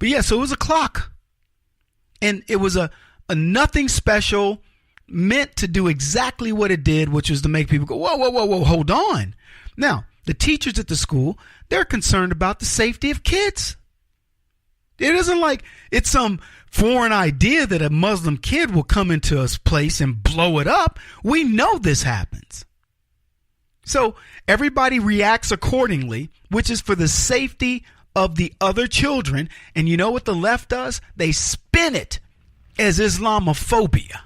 But yeah, so it was a clock. And it was a nothing special, meant to do exactly what it did, which was to make people go, whoa, whoa, whoa, whoa, hold on. Now, the teachers at the school, they're concerned about the safety of kids. It isn't like it's some foreign idea that a Muslim kid will come into a place and blow it up. We know this happens. So everybody reacts accordingly, which is for the safety of the other children. And you know what the left does? They spin it as Islamophobia.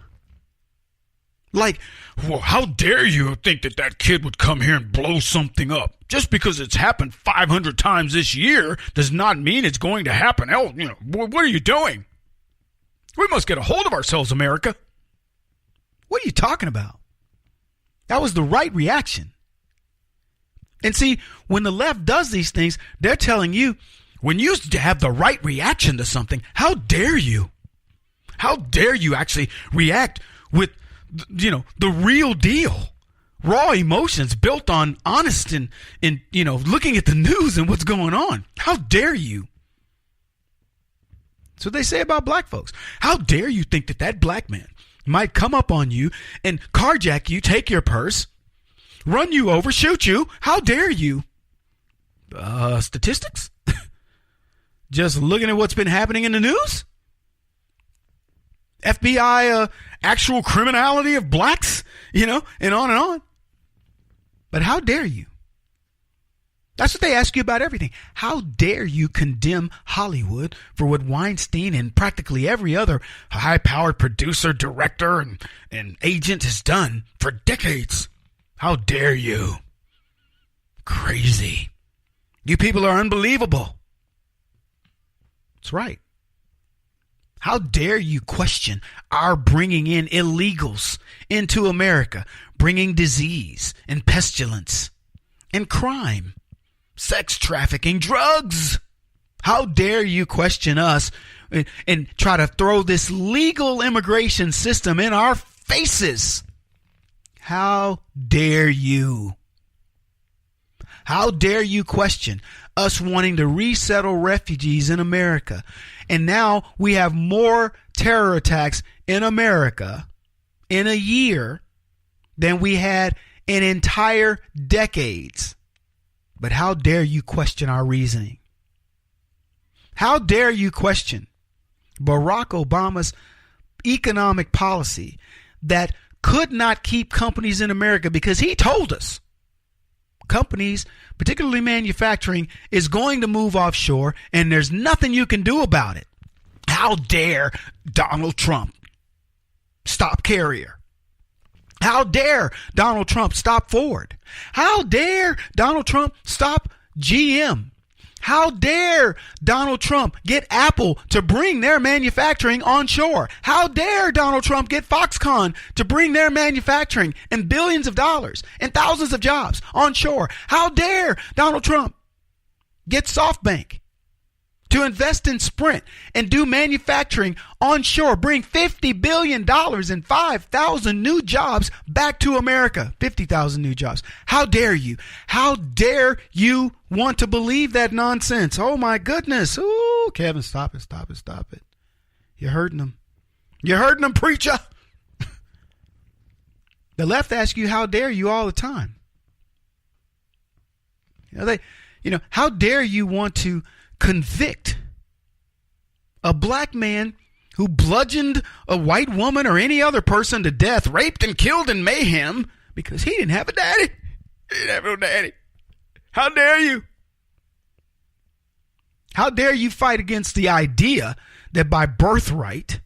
Like, well, how dare you think that kid would come here and blow something up? Just because it's happened 500 times this year does not mean it's going to happen. Hell, what are you doing? We must get a hold of ourselves, America. What are you talking about? That was the right reaction. And see, when the left does these things, they're telling you, when you have the right reaction to something, how dare you? How dare you actually react with, the real deal? Raw emotions built on honest and looking at the news and what's going on. How dare you? That's what they say about black folks. How dare you think that black man might come up on you and carjack you, take your purse, run you over, shoot you? How dare you? Statistics? Just looking at what's been happening in the news? FBI, actual criminality of blacks, and on and on. But how dare you? That's what they ask you about everything. How dare you condemn Hollywood for what Weinstein and practically every other high-powered producer, director, and agent has done for decades? How dare you? Crazy. You people are unbelievable. That's right. How dare you question our bringing in illegals into America, bringing disease and pestilence and crime, sex trafficking, drugs? How dare you question us and try to throw this legal immigration system in our faces? How dare you? How dare you question us wanting to resettle refugees in America? And now we have more terror attacks in America in a year than we had in entire decades. But how dare you question our reasoning? How dare you question Barack Obama's economic policy that could not keep companies in America, because he told us companies, particularly manufacturing, is going to move offshore and there's nothing you can do about it. How dare Donald Trump stop Carrier? How dare Donald Trump stop Ford? How dare Donald Trump stop GM? How dare Donald Trump get Apple to bring their manufacturing onshore? How dare Donald Trump get Foxconn to bring their manufacturing and billions of dollars and thousands of jobs onshore? How dare Donald Trump get SoftBank to invest in Sprint and do manufacturing onshore, bring $50 billion and 5,000 new jobs back to America, 50,000 new jobs? How dare you? How dare you want to believe that nonsense? Oh my goodness. Ooh, Kevin, stop it. You're hurting them. You're hurting them, preacher. The left asks you, how dare you, all the time. How dare you want to convict a black man who bludgeoned a white woman or any other person to death, raped and killed in mayhem, because he didn't have a daddy. He didn't have no daddy. How dare you? How dare you fight against the idea that by birthright,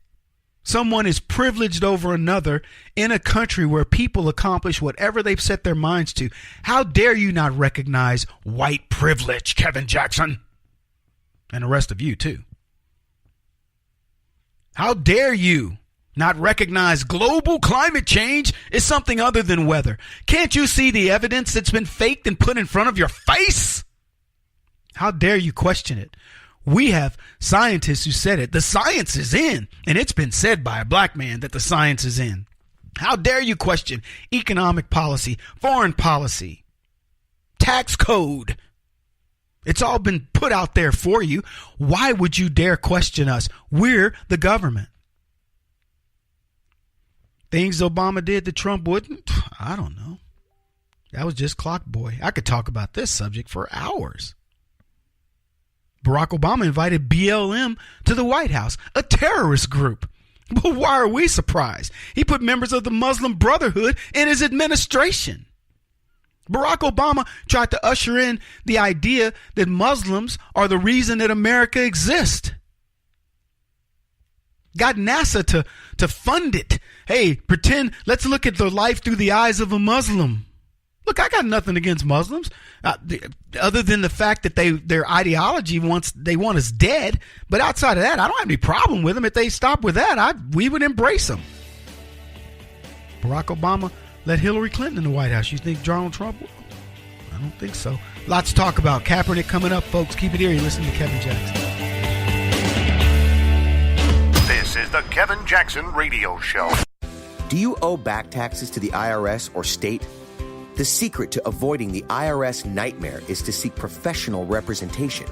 someone is privileged over another in a country where people accomplish whatever they've set their minds to? How dare you not recognize white privilege, Kevin Jackson? And the rest of you, too. How dare you not recognize global climate change is something other than weather? Can't you see the evidence that's been faked and put in front of your face? How dare you question it? We have scientists who said it. The science is in, and it's been said by a black man that the science is in. How dare you question economic policy, foreign policy, tax code? It's all been put out there for you. Why would you dare question us? We're the government. Things Obama did that Trump wouldn't? I don't know. That was just clock boy. I could talk about this subject for hours. Barack Obama invited BLM to the White House, a terrorist group. But why are we surprised? He put members of the Muslim Brotherhood in his administration. Barack Obama tried to usher in the idea that Muslims are the reason that America exists. Got NASA to fund it. Hey, pretend, let's look at the life through the eyes of a Muslim. Look, I got nothing against Muslims, other than the fact that their ideology they want us dead. But outside of that, I don't have any problem with them. If they stop with that, we would embrace them. Barack Obama let Hillary Clinton in the White House. You think Donald Trump will? I don't think so. Lots to talk about. Kaepernick coming up, folks. Keep it here. You're listening to Kevin Jackson. This is the Kevin Jackson Radio Show. Do you owe back taxes to the IRS or state? The secret to avoiding the IRS nightmare is to seek professional representation.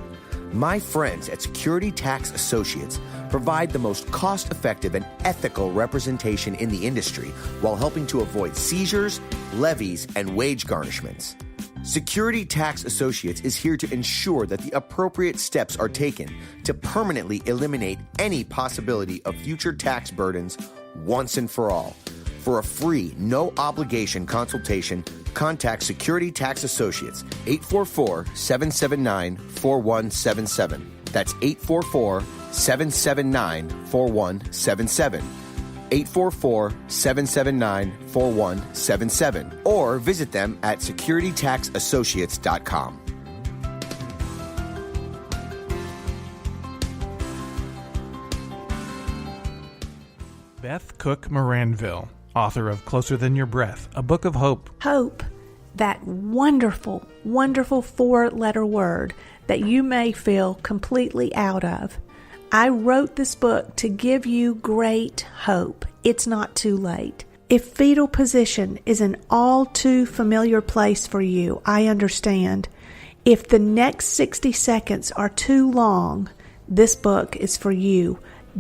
My friends at Security Tax Associates provide the most cost-effective and ethical representation in the industry while helping to avoid seizures, levies, and wage garnishments. Security Tax Associates is here to ensure that the appropriate steps are taken to permanently eliminate any possibility of future tax burdens once and for all. For a free, no-obligation consultation, contact Security Tax Associates, 844-779-4177. That's 844-779-4177. 844-779-4177. Or visit them at securitytaxassociates.com. Beth Cook Moranville, author of Closer Than Your Breath, a book of hope. Hope, that wonderful, wonderful four-letter word that you may feel completely out of. I wrote this book to give you great hope. It's not too late. If fetal position is an all too familiar place for you, I understand. If the next 60 seconds are too long, this book is for you.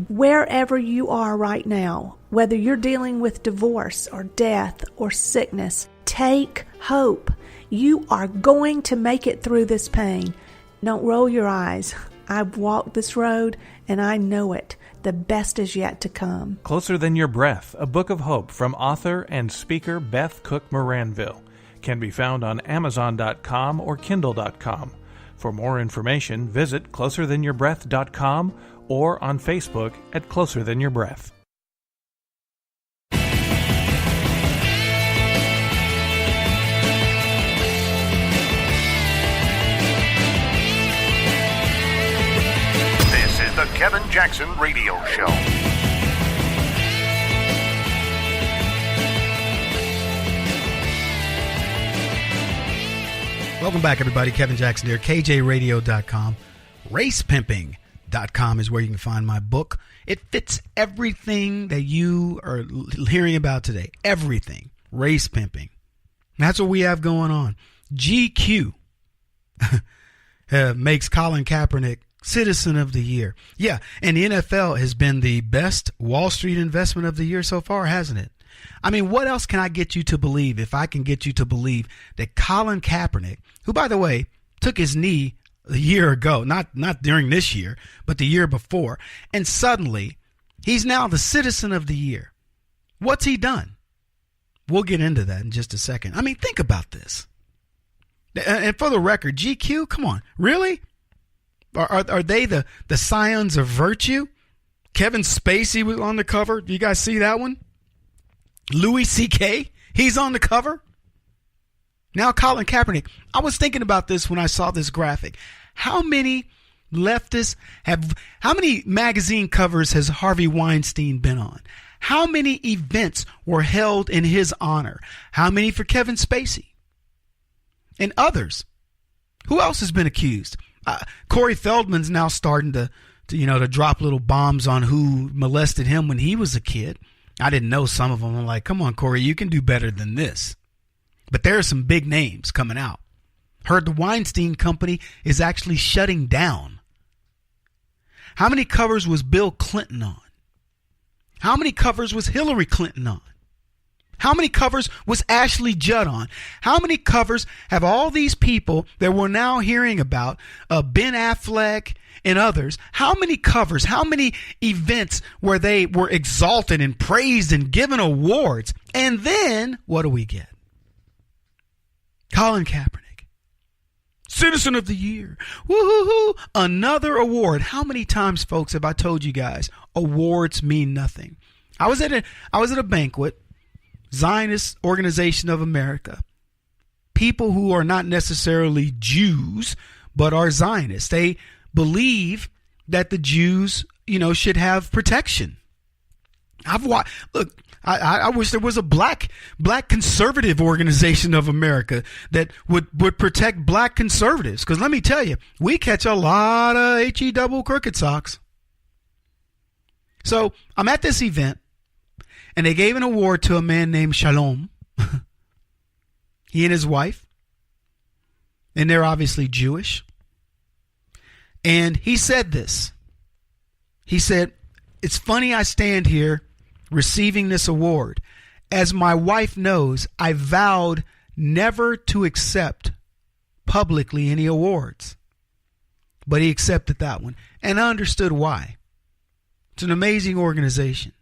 Wherever you are right now, whether you're dealing with divorce or death or sickness, take hope. You are going to make it through this pain. Don't roll your eyes. I've walked this road and I know it. The best is yet to come. Closer Than Your Breath, a book of hope from author and speaker Beth Cook Moranville, can be found on Amazon.com or Kindle.com. For more information, visit closerthanyourBreath.com or on Facebook at Closer Than Your Breath. This is the Kevin Jackson Radio Show. Welcome back, everybody. Kevin Jackson here, KJRadio.com. RacePimping.com is where you can find my book. It fits everything that you are hearing about today. Everything. Race pimping. That's what we have going on. GQ makes Colin Kaepernick Citizen of the Year. Yeah, and the NFL has been the best Wall Street investment of the year so far, hasn't it? I mean, what else can I get you to believe if I can get you to believe that Colin Kaepernick, who, by the way, took his knee a year ago, not during this year, but the year before, and suddenly he's now the Citizen of the Year. What's he done? We'll get into that in just a second. I mean, think about this. And for the record, GQ, come on, really? Are they the scions of virtue? Kevin Spacey was on the cover. Do you guys see that one? Louis C.K., he's on the cover. Now Colin Kaepernick. I was thinking about this when I saw this graphic. How many magazine covers has Harvey Weinstein been on? How many events were held in his honor? How many for Kevin Spacey? And others. Who else has been accused? Corey Feldman's now starting to drop little bombs on who molested him when he was a kid. I didn't know some of them. I'm like, come on, Corey, you can do better than this. But there are some big names coming out. Heard the Weinstein Company is actually shutting down. How many covers was Bill Clinton on? How many covers was Hillary Clinton on? How many covers was Ashley Judd on? How many covers have all these people that we're now hearing about, Ben Affleck and others, how many covers, how many events where they were exalted and praised and given awards? And then, what do we get? Colin Kaepernick, Citizen of the Year. Woo-hoo-hoo. Another award. How many times, folks, have I told you guys, awards mean nothing? I was at a banquet, Zionist Organization of America. People who are not necessarily Jews, but are Zionists. They believe that the Jews, should have protection. I wish there was a black conservative organization of America that would protect black conservatives. Because let me tell you, we catch a lot of HE double crooked socks. So I'm at this event, and they gave an award to a man named Shalom. He and his wife. And they're obviously Jewish. And he said this. He said, "It's funny I stand here receiving this award. As my wife knows, I vowed never to accept publicly any awards. But he accepted that one, and I understood why. It's an amazing organization.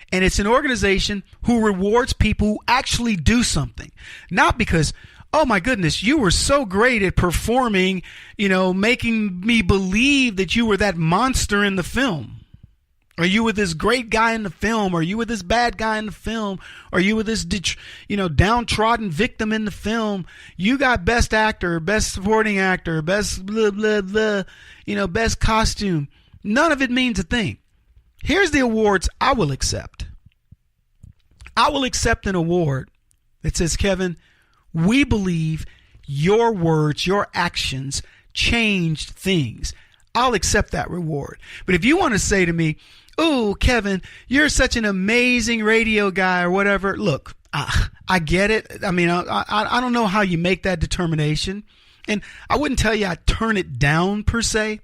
And it's an organization who rewards people who actually do something. Not because, oh my goodness, you were so great at performing, making me believe that you were that monster in the film. Or you were this great guy in the film, or you were this bad guy in the film, or you were this, downtrodden victim in the film. You got best actor, best supporting actor, best blah, blah, blah, best costume. None of it means a thing. Here's the awards I will accept. I will accept an award that says, Kevin, we believe your words, your actions changed things. I'll accept that reward. But if you want to say to me, oh, Kevin, you're such an amazing radio guy or whatever. Look, I get it. I mean, I don't know how you make that determination. And I wouldn't tell you I'd turn it down per se.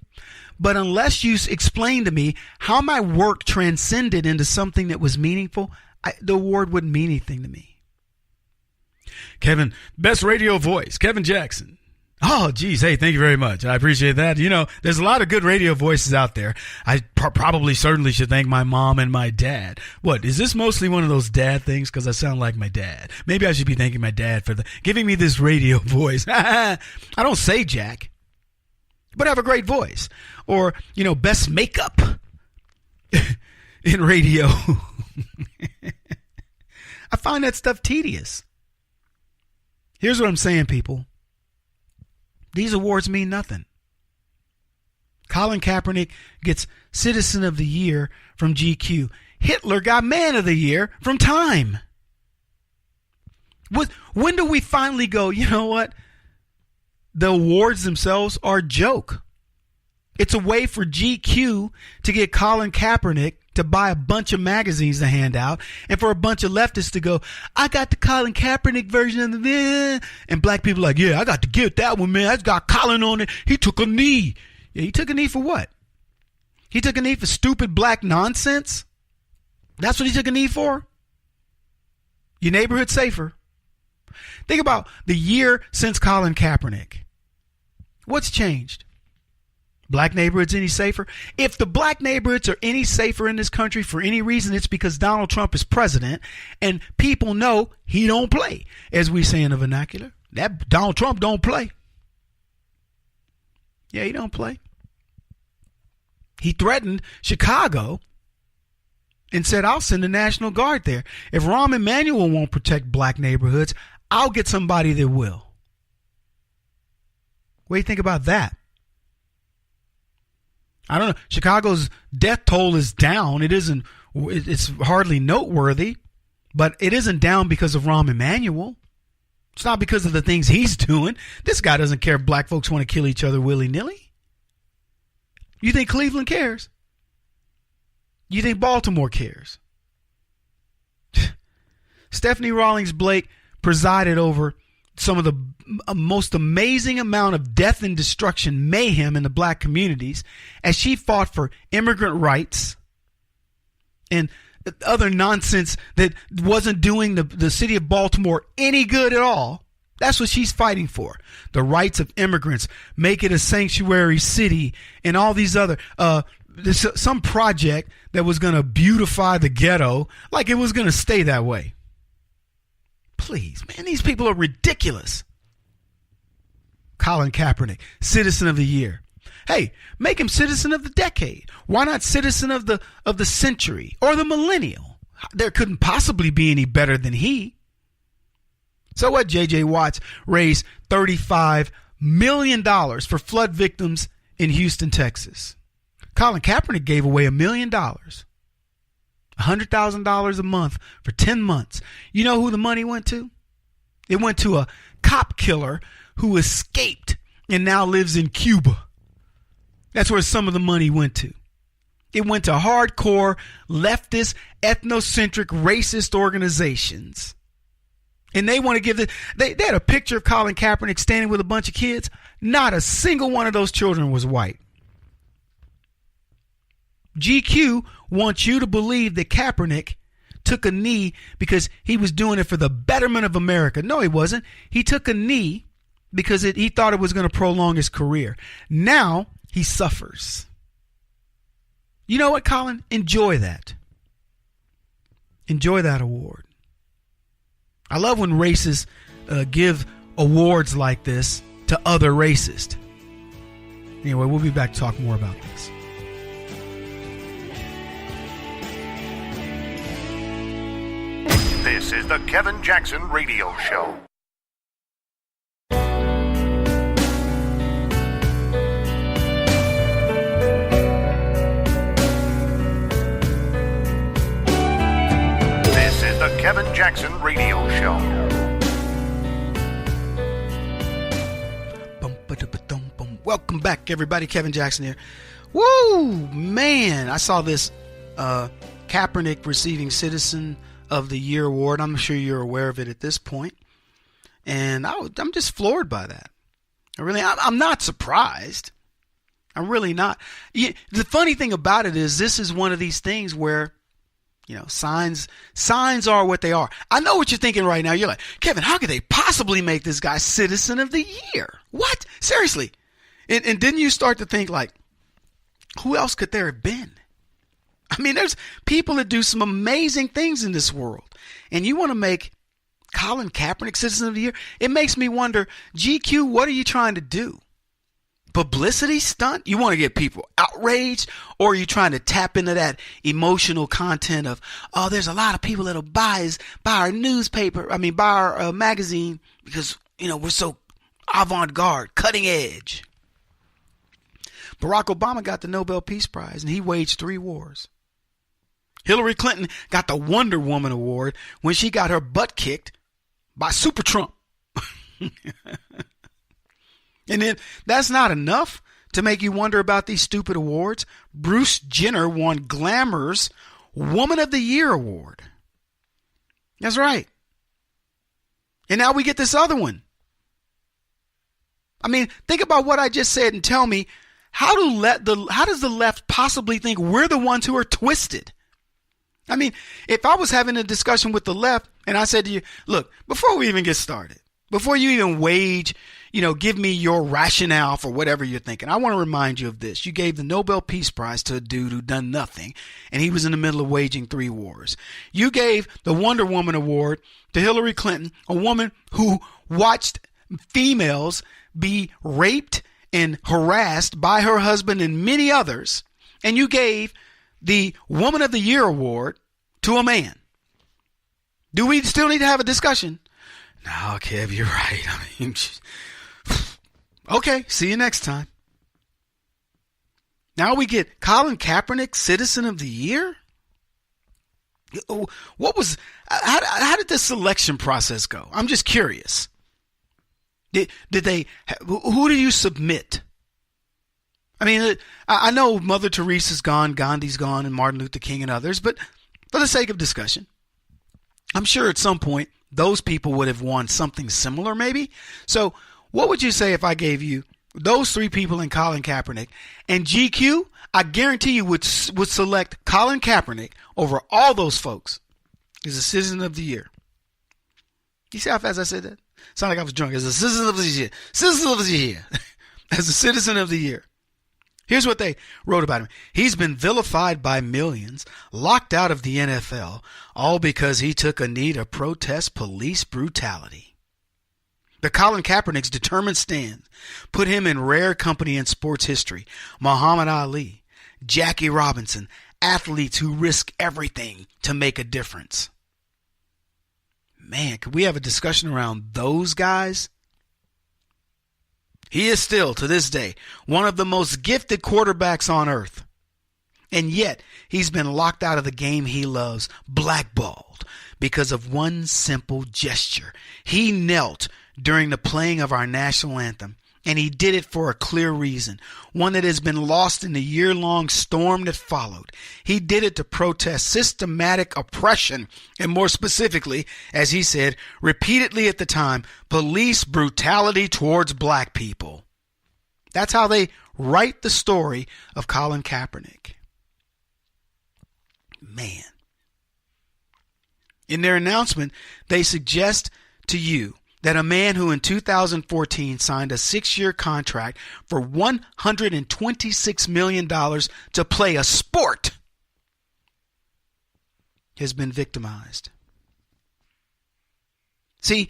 But unless you explain to me how my work transcended into something that was meaningful, the award wouldn't mean anything to me. Kevin, best radio voice, Kevin Jackson. Oh, geez. Hey, thank you very much. I appreciate that. There's a lot of good radio voices out there. I probably certainly should thank my mom and my dad. What, is this mostly one of those dad things? Because I sound like my dad. Maybe I should be thanking my dad for giving me this radio voice. I don't say jack, but I have a great voice. Or, best makeup in radio. I find that stuff tedious. Here's what I'm saying, people. These awards mean nothing. Colin Kaepernick gets Citizen of the Year from GQ. Hitler got Man of the Year from Time. When do we finally go, you know what? The awards themselves are a joke. It's a way for GQ to get Colin Kaepernick to buy a bunch of magazines to hand out, and for a bunch of leftists to go, I got the Colin Kaepernick version of the, and black people are like, yeah, I got to get that one, man. That's got Colin on it. He took a knee. Yeah, he took a knee for what? He took a knee for stupid black nonsense? That's what he took a knee for? Your neighborhood safer. Think about the year since Colin Kaepernick. What's changed? Black neighborhoods any safer? If the black neighborhoods are any safer in this country for any reason, it's because Donald Trump is president and people know he don't play. As we say in the vernacular, that Donald Trump don't play. Yeah, he don't play. He threatened Chicago and said, I'll send the National Guard there. If Rahm Emanuel won't protect black neighborhoods, I'll get somebody that will. What do you think about that? I don't know. Chicago's death toll is down. It's hardly noteworthy, but it isn't down because of Rahm Emanuel. It's not because of the things he's doing. This guy doesn't care if black folks want to kill each other willy-nilly. You think Cleveland cares? You think Baltimore cares? Stephanie Rawlings Blake presided over some of the most amazing amount of death and destruction, mayhem in the black communities as she fought for immigrant rights and other nonsense that wasn't doing the city of Baltimore any good at all. That's what she's fighting for. The rights of immigrants, make it a sanctuary city, and all these other, some project that was going to beautify the ghetto like it was going to stay that way. Please, man, these people are ridiculous. Colin Kaepernick, Citizen of the Year. Hey, make him Citizen of the Decade. Why not Citizen of the Century or the Millennial? There couldn't possibly be any better than he. So what? J.J. Watts raised $35 million for flood victims in Houston, Texas. Colin Kaepernick gave away $1 million. $100,000 a month for 10 months. You know who the money went to? It went to a cop killer who escaped and now lives in Cuba. That's where some of the money went to. It went to hardcore, leftist, ethnocentric, racist organizations. And they want to give they had a picture of Colin Kaepernick standing with a bunch of kids. Not a single one of those children was white. GQ wants you to believe that Kaepernick took a knee because he was doing it for the betterment of America. No, he wasn't. He took a knee because he thought it was going to prolong his career. Now he suffers. You know what, Colin? Enjoy that. Enjoy that award. I love when races give awards like this to other racists. Anyway, we'll be back to talk more about this. This is the Kevin Jackson Radio Show. This is the Kevin Jackson Radio Show. Welcome back, everybody. Kevin Jackson here. Woo, man. I saw this Kaepernick receiving Citizen of the Year award. I'm sure you're aware of it at this point. And I'm just floored by that. I'm not surprised. I'm really not. The funny thing about it is this is one of these things where, signs are what they are. I know what you're thinking right now. You're like, Kevin, how could they possibly make this guy Citizen of the Year? What? Seriously? And didn't you start to think, like, who else could there have been? I mean, there's people that do some amazing things in this world. And you want to make Colin Kaepernick Citizen of the Year? It makes me wonder, GQ, what are you trying to do? Publicity stunt? You want to get people outraged? Or are you trying to tap into that emotional content of, oh, there's a lot of people that'll buy our magazine because, we're so avant-garde, cutting edge. Barack Obama got the Nobel Peace Prize, and he waged 3 wars. Hillary Clinton got the Wonder Woman Award when she got her butt kicked by Super Trump. And then that's not enough to make you wonder about these stupid awards. Bruce Jenner won Glamour's Woman of the Year Award. That's right. And now we get this other one. I mean, think about what I just said and tell me, how does the left possibly think we're the ones who are twisted? I mean, if I was having a discussion with the left and I said to you, look, before we even get started, before you even give me your rationale for whatever you're thinking, I want to remind you of this. You gave the Nobel Peace Prize to a dude who done nothing, and he was in the middle of waging 3 wars. You gave the Wonder Woman Award to Hillary Clinton, a woman who watched females be raped and harassed by her husband and many others, and you gave the Woman of the Year Award to a man. Do we still need to have a discussion? No, Kev, you're right. I mean, okay, see you next time. Now we get Colin Kaepernick, Citizen of the Year? How did the selection process go? I'm just curious. Who do you submit? I mean, I know Mother Teresa's gone, Gandhi's gone, and Martin Luther King and others, but for the sake of discussion, I'm sure at some point those people would have won something similar maybe. So what would you say if I gave you those 3 people and Colin Kaepernick, and GQ, I guarantee you would select Colin Kaepernick over all those folks as a Citizen of the Year. You see how fast I said that? Sound like I was drunk. As a Citizen of the Year. Citizen of the Year. As a Citizen of the Year. Here's what they wrote about him. He's been vilified by millions, locked out of the NFL, all because he took a knee to protest police brutality. But Colin Kaepernick's determined stand put him in rare company in sports history. Muhammad Ali, Jackie Robinson, athletes who risk everything to make a difference. Man, could we have a discussion around those guys? He is still, to this day, one of the most gifted quarterbacks on earth. And yet, he's been locked out of the game he loves, blackballed, because of one simple gesture. He knelt during the playing of our national anthem, and he did it for a clear reason, one that has been lost in the year-long storm that followed. He did it to protest systematic oppression, and more specifically, as he said repeatedly at the time, police brutality towards black people. That's how they write the story of Colin Kaepernick. Man. In their announcement, they suggest to you that a man who in 2014 signed a 6-year contract for $126 million to play a sport has been victimized. See,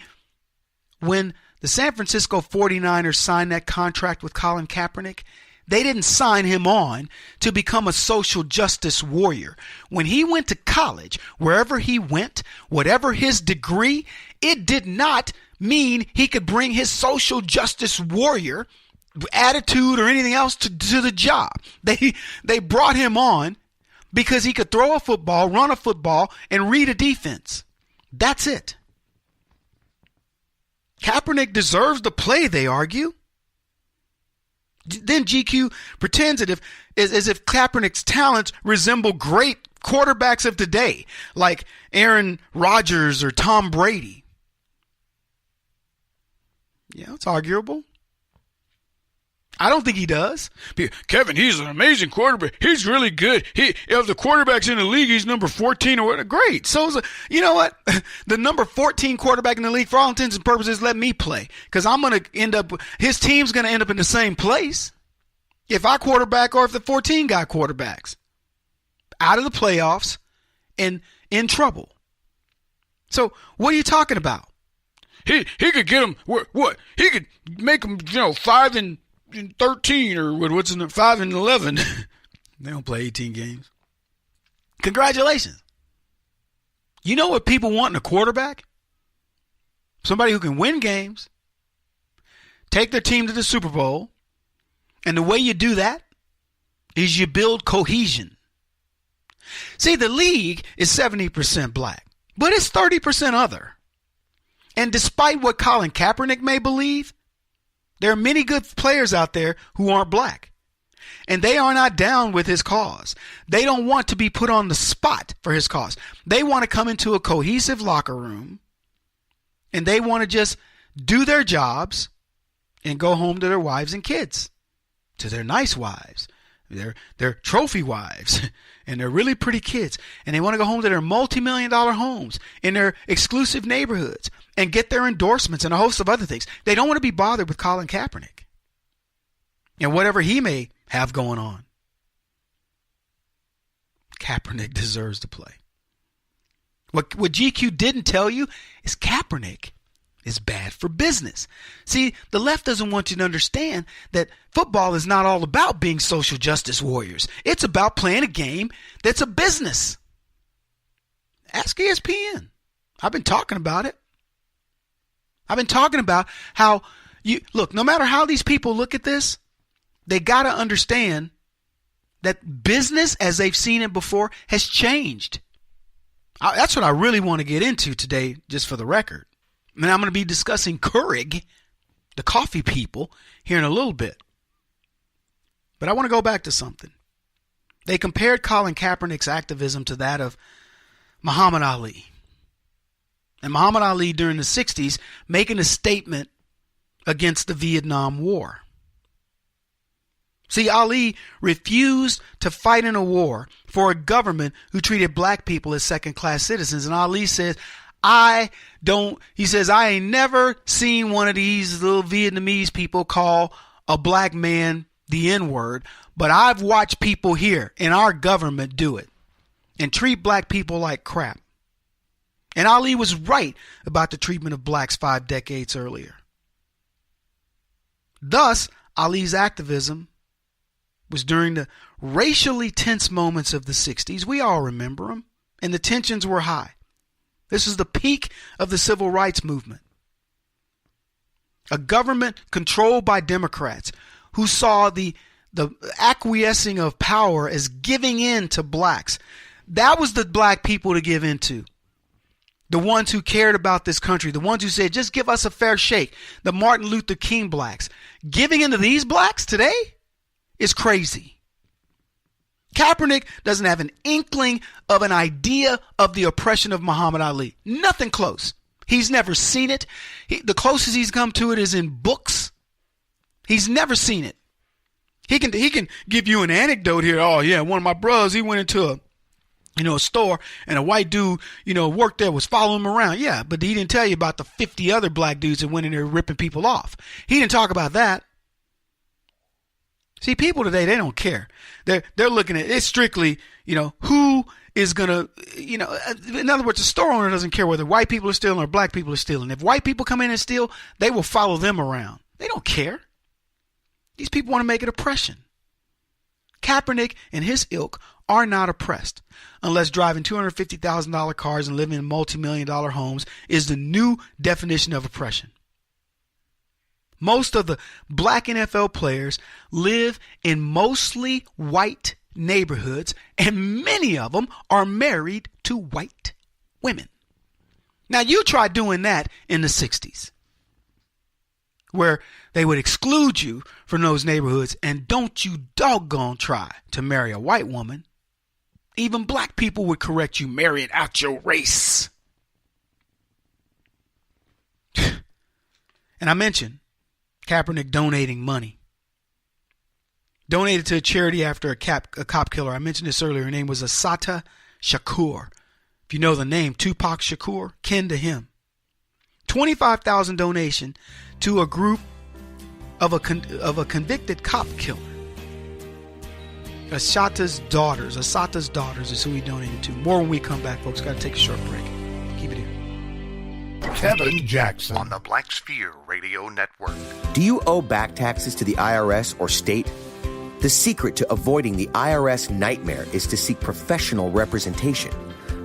when the San Francisco 49ers signed that contract with Colin Kaepernick, they didn't sign him on to become a social justice warrior. When he went to college, wherever he went, whatever his degree, it did not mean he could bring his social justice warrior attitude or anything else to the job. They brought him on because he could throw a football, run a football, and read a defense. That's it. Kaepernick deserves to play, they argue. Then GQ pretends that as if Kaepernick's talents resemble great quarterbacks of today, like Aaron Rodgers or Tom Brady. Yeah, it's arguable. I don't think he does. Kevin, he's an amazing quarterback. He's really good. Of the quarterbacks in the league, he's number 14 or what? Great. So, you know what? The number 14 quarterback in the league, for all intents and purposes, let me play. Because I'm going to end up, his team's going to end up in the same place. If I quarterback or if the 14 guy quarterbacks. Out of the playoffs and in trouble. So, what are you talking about? He could get them, what? He could make them, 5-13 or what's in the 5-11. They don't play 18 games. Congratulations. You know what people want in a quarterback? Somebody who can win games, take their team to the Super Bowl, and the way you do that is you build cohesion. See, the league is 70% black, but it's 30% other. And despite what Colin Kaepernick may believe, there are many good players out there who aren't black. And they are not down with his cause. They don't want to be put on the spot for his cause. They want to come into a cohesive locker room and they want to just do their jobs and go home to their wives and kids, to their nice wives, their trophy wives, and their really pretty kids. And they want to go home to their multi-million-dollar homes in their exclusive neighborhoods and get their endorsements and a host of other things. They don't want to be bothered with Colin Kaepernick and whatever he may have going on. Kaepernick deserves to play. What GQ didn't tell you is Kaepernick is bad for business. See, the left doesn't want you to understand that football is not all about being social justice warriors. It's about playing a game that's a business. Ask ESPN. I've been talking about it. I've been talking about how no matter how these people look at this, they got to understand that business as they've seen it before has changed. That's what I really want to get into today, just for the record. And I'm going to be discussing Keurig, the coffee people, here in a little bit. But I want to go back to something. They compared Colin Kaepernick's activism to that of Muhammad Ali. And Muhammad Ali during the 60s making a statement against the Vietnam War. See, Ali refused to fight in a war for a government who treated black people as second-class citizens. And Ali says, I ain't never seen one of these little Vietnamese people call a black man the N-word, but I've watched people here in our government do it and treat black people like crap. And Ali was right about the treatment of blacks 5 decades earlier. Thus, Ali's activism was during the racially tense moments of the 60s. We all remember them. And the tensions were high. This is the peak of the civil rights movement. A government controlled by Democrats who saw the acquiescing of power as giving in to blacks. That was the black people to give in to. The ones who cared about this country. The ones who said, just give us a fair shake. The Martin Luther King blacks. Giving into these blacks today is crazy. Kaepernick doesn't have an inkling of an idea of the oppression of Muhammad Ali. Nothing close. He's never seen it. The closest he's come to it is in books. He's never seen it. He can give you an anecdote here. Oh yeah, one of my brothers, he went into a store, and a white dude, worked there, was following him around. Yeah, but he didn't tell you about the 50 other black dudes that went in there ripping people off. He didn't talk about that. See, people today, they don't care. They're looking at it strictly, who is going to, in other words, the store owner doesn't care whether white people are stealing or black people are stealing. If white people come in and steal, they will follow them around. They don't care. These people want to make it oppression. Kaepernick and his ilk are not oppressed unless driving $250,000 cars and living in multi-million-dollar homes is the new definition of oppression. Most of the black NFL players live in mostly white neighborhoods, and many of them are married to white women. Now, you try doing that in the 60s, where they would exclude you from those neighborhoods, and don't you doggone try to marry a white woman. Even black people would correct you marrying out your race. And I mentioned Kaepernick donating money. Donated to a charity after a cop killer. I mentioned this earlier. Her name was Assata Shakur. If you know the name, Tupac Shakur, kin to him. 25,000 donation to a group of a convicted cop killer. Assata's Daughters is who he donated to. More when we come back, folks. Got to take a short break. Keep it here. Kevin Jackson on the Black Sphere Radio Network. Do you owe back taxes to the IRS or state? The secret to avoiding the IRS nightmare is to seek professional representation.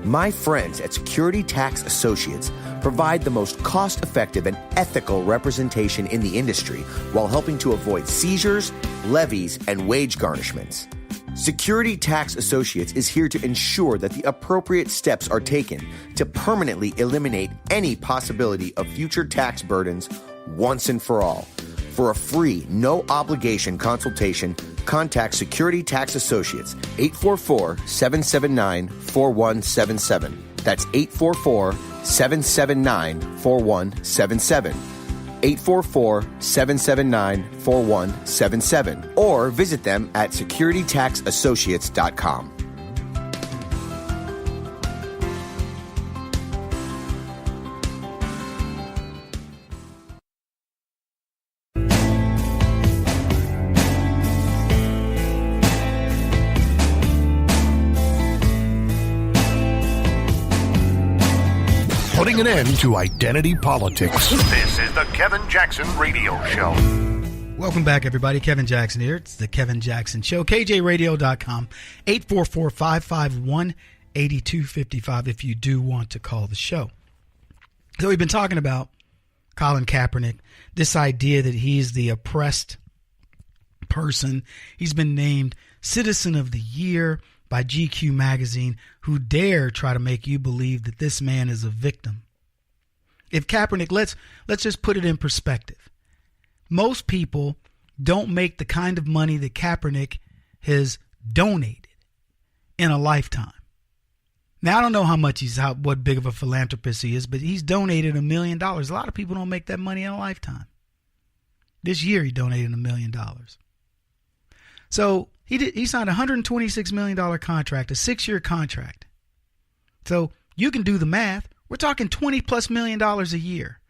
My friends at Security Tax Associates provide the most cost-effective and ethical representation in the industry while helping to avoid seizures, levies, and wage garnishments. Security Tax Associates is here to ensure that the appropriate steps are taken to permanently eliminate any possibility of future tax burdens once and for all. For a free, no-obligation consultation, contact Security Tax Associates, 844-779-4177. That's 844-779-4177. 844-779-4177. Or visit them at securitytaxassociates.com. Putting an end to identity politics. This is the Kevin Jackson Radio Show. Welcome back, everybody. Kevin Jackson here. It's the Kevin Jackson Show. KJRadio.com, 844-551-8255 if you do want to call the show. So we've been talking about Colin Kaepernick, this idea that he's the oppressed person. He's been named Citizen of the Year by GQ magazine, who dare try to make you believe that this man is a victim. If Kaepernick, let's just put it in perspective. Most people don't make the kind of money that Kaepernick has donated in a lifetime. Now, I don't know how much what big of a philanthropist he is, but he's donated $1 million. A lot of people don't make that money in a lifetime. This year, he donated $1 million. So he signed a $126 million contract, a 6-year contract. So you can do the math. We're talking $20+ million a year.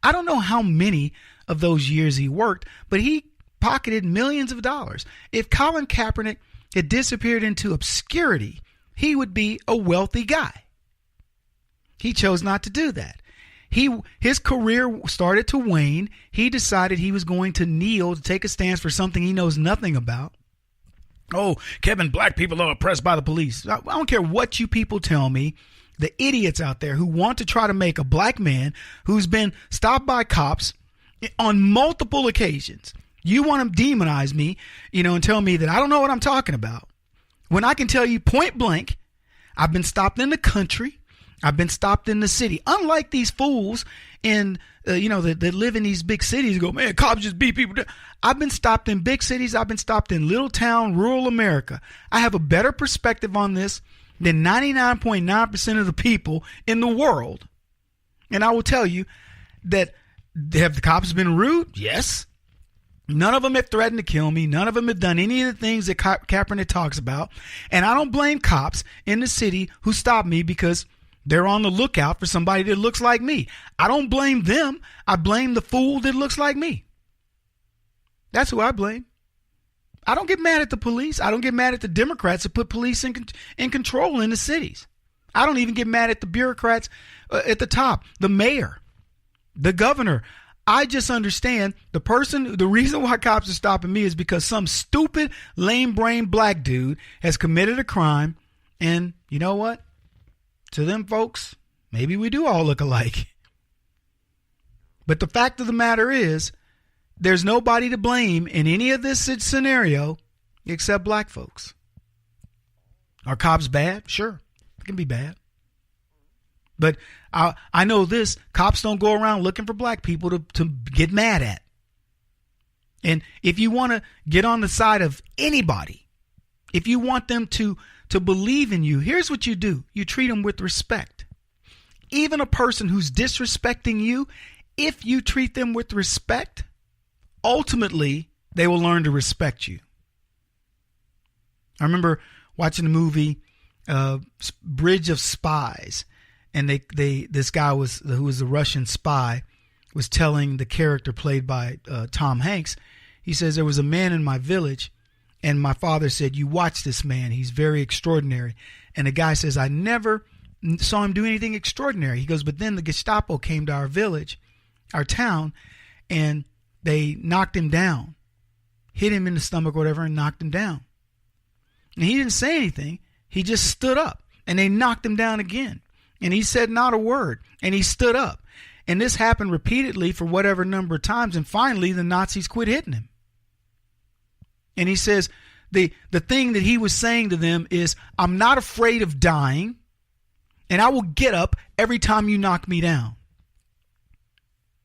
I don't know how many of those years he worked, but he pocketed millions of dollars. If Colin Kaepernick had disappeared into obscurity, he would be a wealthy guy. He chose not to do that. His career started to wane. He decided he was going to kneel to take a stance for something he knows nothing about. Oh, Kevin, black people are oppressed by the police. I don't care what you people tell me. The idiots out there who want to try to make a black man who's been stopped by cops on multiple occasions. You want to demonize me, and tell me that I don't know what I'm talking about. When I can tell you point blank, I've been stopped in the country. I've been stopped in the city. Unlike these fools that live in these big cities, go, man, cops just beat people. I've been stopped in big cities. I've been stopped in little town, rural America. I have a better perspective on this than 99.9% of the people in the world. And I will tell you that have the cops been rude? Yes. None of them have threatened to kill me. None of them have done any of the things that Kaepernick talks about. And I don't blame cops in the city who stop me because they're on the lookout for somebody that looks like me. I don't blame them. I blame the fool that looks like me. That's who I blame. I don't get mad at the police. I don't get mad at the Democrats that put police in control in the cities. I don't even get mad at the bureaucrats at the top, the mayor, the governor. I just understand the reason why cops are stopping me is because some stupid, lame-brained black dude has committed a crime. And you know what? To them folks, maybe we do all look alike. But the fact of the matter is, there's nobody to blame in any of this scenario except black folks. Are cops bad? Sure, it can be bad. But I know this, cops don't go around looking for black people to get mad at. And if you want to get on the side of anybody, if you want them to believe in you, here's what you do. You treat them with respect. Even a person who's disrespecting you, if you treat them with respect, ultimately they will learn to respect you. I remember watching the movie Bridge of Spies. And this guy who was a Russian spy was telling the character played by Tom Hanks, he says, there was a man in my village and my father said, you watch this man. He's very extraordinary. And the guy says, I never saw him do anything extraordinary. He goes, but then the Gestapo came to our village, our town, and they knocked him down, hit him in the stomach or whatever, and knocked him down. And he didn't say anything. He just stood up and they knocked him down again. And he said not a word, and he stood up. And this happened repeatedly for whatever number of times, and finally the Nazis quit hitting him. And he says the thing that he was saying to them is, I'm not afraid of dying, and I will get up every time you knock me down.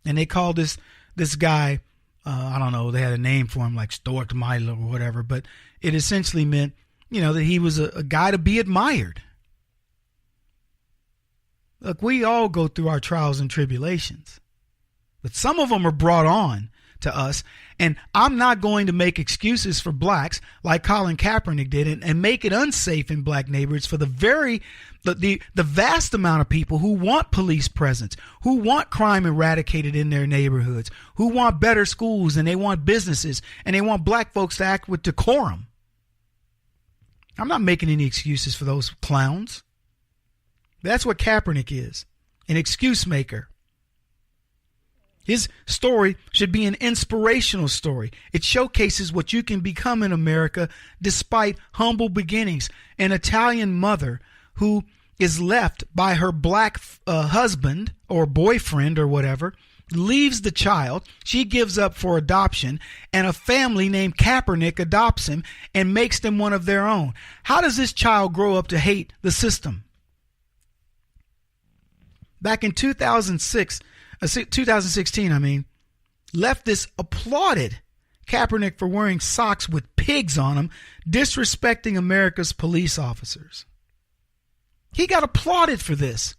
And they called this guy, I don't know, they had a name for him like Stuart Milo or whatever, but it essentially meant, that he was a guy to be admired. Look, we all go through our trials and tribulations, but some of them are brought on to us. And I'm not going to make excuses for blacks like Colin Kaepernick did and make it unsafe in black neighborhoods for the vast amount of people who want police presence, who want crime eradicated in their neighborhoods, who want better schools and they want businesses and they want black folks to act with decorum. I'm not making any excuses for those clowns. That's what Kaepernick is, an excuse maker. His story should be an inspirational story. It showcases what you can become in America despite humble beginnings. An Italian mother who is left by her black husband or boyfriend or whatever, leaves the child, she gives up for adoption, and a family named Kaepernick adopts him and makes them one of their own. How does this child grow up to hate the system? Back in 2016, leftists applauded Kaepernick for wearing socks with pigs on them, disrespecting America's police officers. He got applauded for this.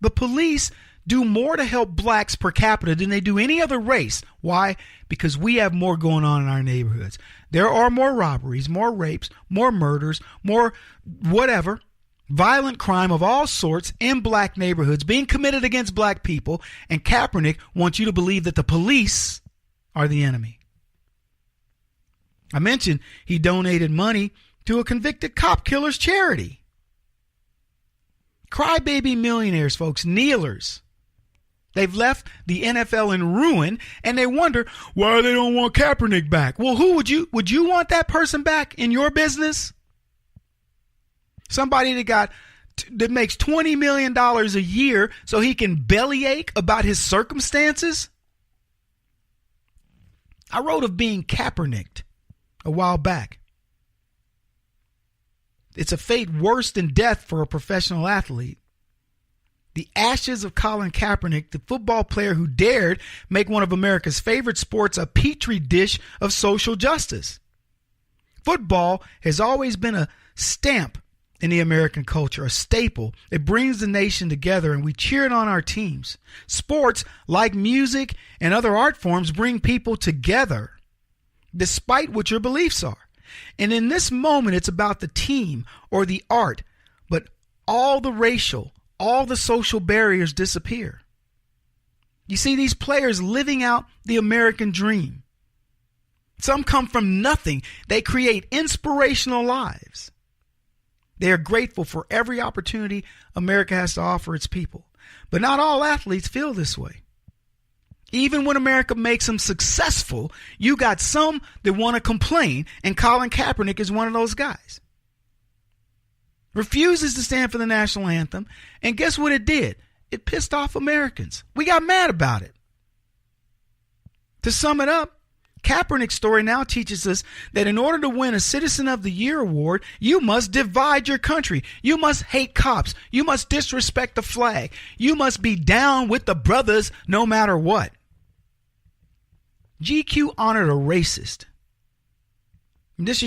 The police do more to help blacks per capita than they do any other race. Why? Because we have more going on in our neighborhoods. There are more robberies, more rapes, more murders, more whatever. Violent crime of all sorts in black neighborhoods being committed against black people, and Kaepernick wants you to believe that the police are the enemy. I mentioned he donated money to a convicted cop killer's charity. Crybaby millionaires, folks, kneelers. They've left the NFL in ruin, and they wonder why they don't want Kaepernick back. Well, who would you want that person back in your business? Somebody that makes $20 million a year so he can bellyache about his circumstances? I wrote of being Kaepernicked a while back. It's a fate worse than death for a professional athlete. The ashes of Colin Kaepernick, the football player who dared make one of America's favorite sports a petri dish of social justice. Football has always been a stamp in the American culture, a staple. It brings the nation together and we cheer it on our teams. Sports, like music and other art forms, bring people together despite what your beliefs are. And in this moment, it's about the team or the art, but all the racial, all the social barriers disappear. You see these players living out the American dream. Some come from nothing. They create inspirational lives. They are grateful for every opportunity America has to offer its people. But not all athletes feel this way. Even when America makes them successful, you got some that want to complain, and Colin Kaepernick is one of those guys. Refuses to stand for the national anthem, and guess what it did? It pissed off Americans. We got mad about it. To sum it up, Kaepernick's story now teaches us that in order to win a Citizen of the Year award, you must divide your country. You must hate cops. You must disrespect the flag. You must be down with the brothers no matter what. GQ honored a racist. This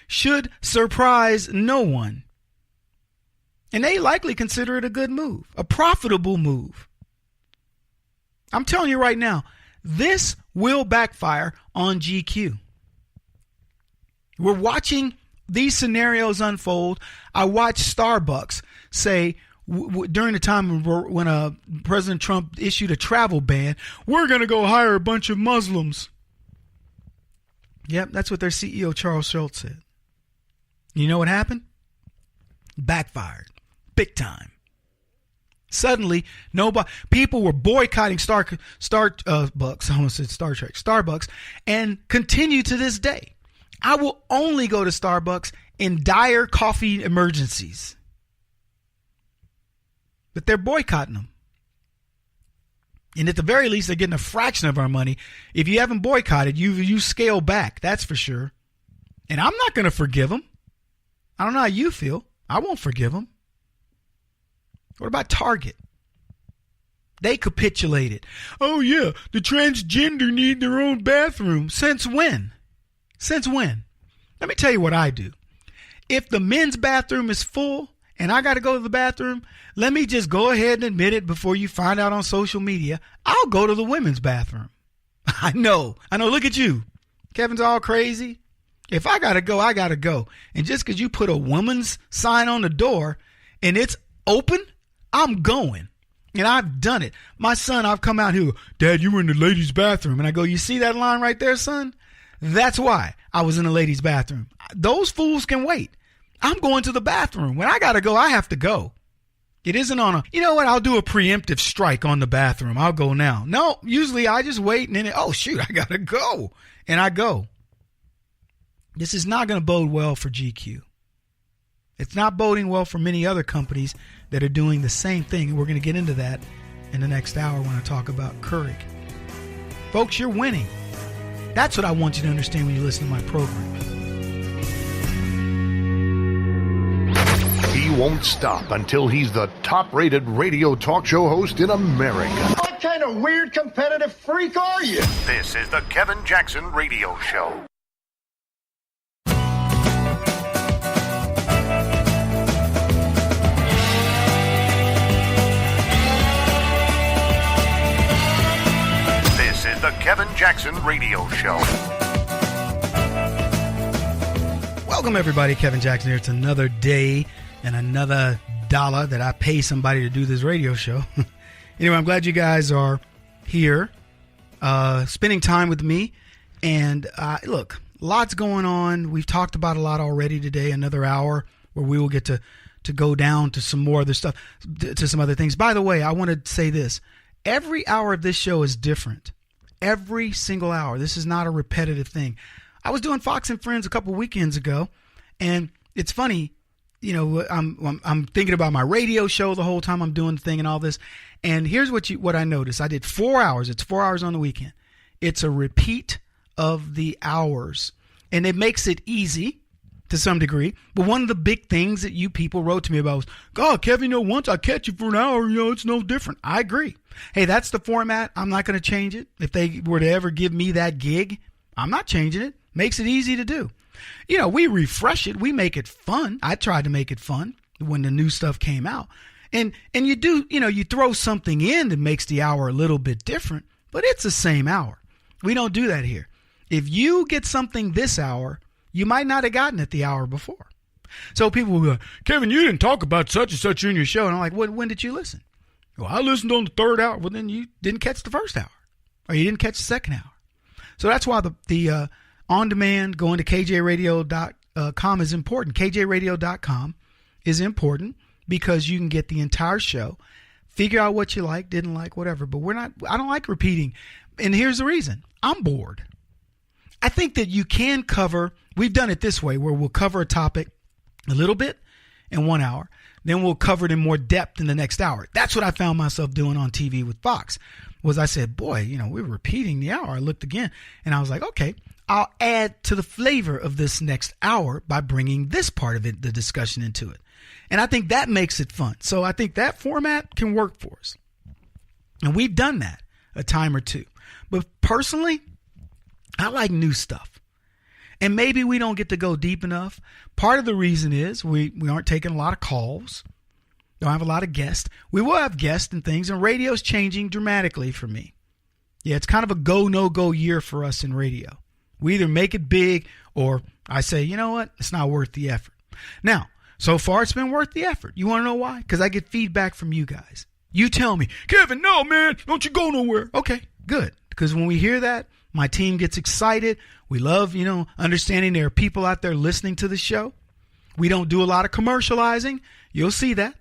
should surprise no one. And they likely consider it a good move, a profitable move. I'm telling you right now, this will backfire on GQ. We're watching these scenarios unfold. I watched Starbucks say during the time when President Trump issued a travel ban, we're going to go hire a bunch of Muslims. Yep, that's what their CEO, Charles Schultz, said. You know what happened? Backfired. Big time. Suddenly, people were boycotting Starbucks, and continue to this day. I will only go to Starbucks in dire coffee emergencies. But they're boycotting them. And at the very least, they're getting a fraction of our money. If you haven't boycotted, you scale back, that's for sure. And I'm not going to forgive them. I don't know how you feel. I won't forgive them. What about Target? They capitulated. Oh, yeah, the transgender need their own bathroom. Since when? Since when? Let me tell you what I do. If the men's bathroom is full and I got to go to the bathroom, let me just go ahead and admit it before you find out on social media. I'll go to the women's bathroom. I know. Look at you. Kevin's all crazy. If I got to go, I got to go. And just because you put a woman's sign on the door and it's open, I'm going. And I've done it. My son, I've come out here, Dad, you were in the ladies' bathroom. And I go, you see that line right there, son? That's why I was in the ladies' bathroom. Those fools can wait. I'm going to the bathroom. When I got to go, I have to go. It isn't on you know what, I'll do a preemptive strike on the bathroom. I'll go now. No, usually I just wait and then, oh, shoot, I got to go. And I go. This is not going to bode well for GQ. It's not boding well for many other companies that are doing the same thing. And we're going to get into that in the next hour when I talk about Keurig. Folks, you're winning. That's what I want you to understand when you listen to my program. He won't stop until he's the top-rated radio talk show host in America. What kind of weird competitive freak are you? This is the Kevin Jackson Radio Show. This is the Kevin Jackson Radio Show. Welcome, everybody. Kevin Jackson here. It's another day and another dollar that I pay somebody to do this radio show. Anyway, I'm glad you guys are here, spending time with me. And look, lots going on. We've talked about a lot already today. Another hour where we will get to go down to some more other stuff, to some other things. By the way, I want to say this. Every hour of this show is different. Every single hour. This is not a repetitive thing. I was doing Fox and Friends a couple weekends ago, and it's funny. You know, I'm thinking about my radio show the whole time I'm doing the thing and all this. And here's what I noticed. I did 4 hours. It's 4 hours on the weekend. It's a repeat of the hours. And it makes it easy to some degree. But one of the big things that you people wrote to me about was, God, Kevin, once I catch you for an hour, it's no different. I agree. Hey, that's the format. I'm not going to change it. If they were to ever give me that gig, I'm not changing it. Makes it easy to do. We refresh it. We make it fun. I tried to make it fun when the new stuff came out. And you do, you throw something in that makes the hour a little bit different, but it's the same hour. We don't do that here. If you get something this hour, you might not have gotten it the hour before. So people will go, Kevin, you didn't talk about such and such in your show. And I'm like, when did you listen? Well, I listened on the third hour. Well, then you didn't catch the first hour, or you didn't catch the second hour. So that's why the on-demand, going to kjradio.com is important. kjradio.com is important because you can get the entire show, figure out what you like, didn't like, whatever. But I don't like repeating. And here's the reason. I'm bored. I think that you can cover, we've done it this way, where we'll cover a topic a little bit in 1 hour. Then we'll cover it in more depth in the next hour. That's what I found myself doing on TV with Fox. Was I said, boy, we were repeating the hour. I looked again and I was like, okay, I'll add to the flavor of this next hour by bringing this part of it, the discussion, into it. And I think that makes it fun. So I think that format can work for us. And we've done that a time or two. But personally, I like new stuff. And maybe we don't get to go deep enough. Part of the reason is we aren't taking a lot of calls. Don't have a lot of guests. We will have guests and things, and radio's changing dramatically for me. Yeah, it's kind of a go, no-go year for us in radio. We either make it big or I say, you know what? It's not worth the effort. Now, so far it's been worth the effort. You want to know why? Because I get feedback from you guys. You tell me, Kevin, no, man, don't you go nowhere. Okay, good. Because when we hear that, my team gets excited. We love, understanding there are people out there listening to the show. We don't do a lot of commercializing. You'll see that.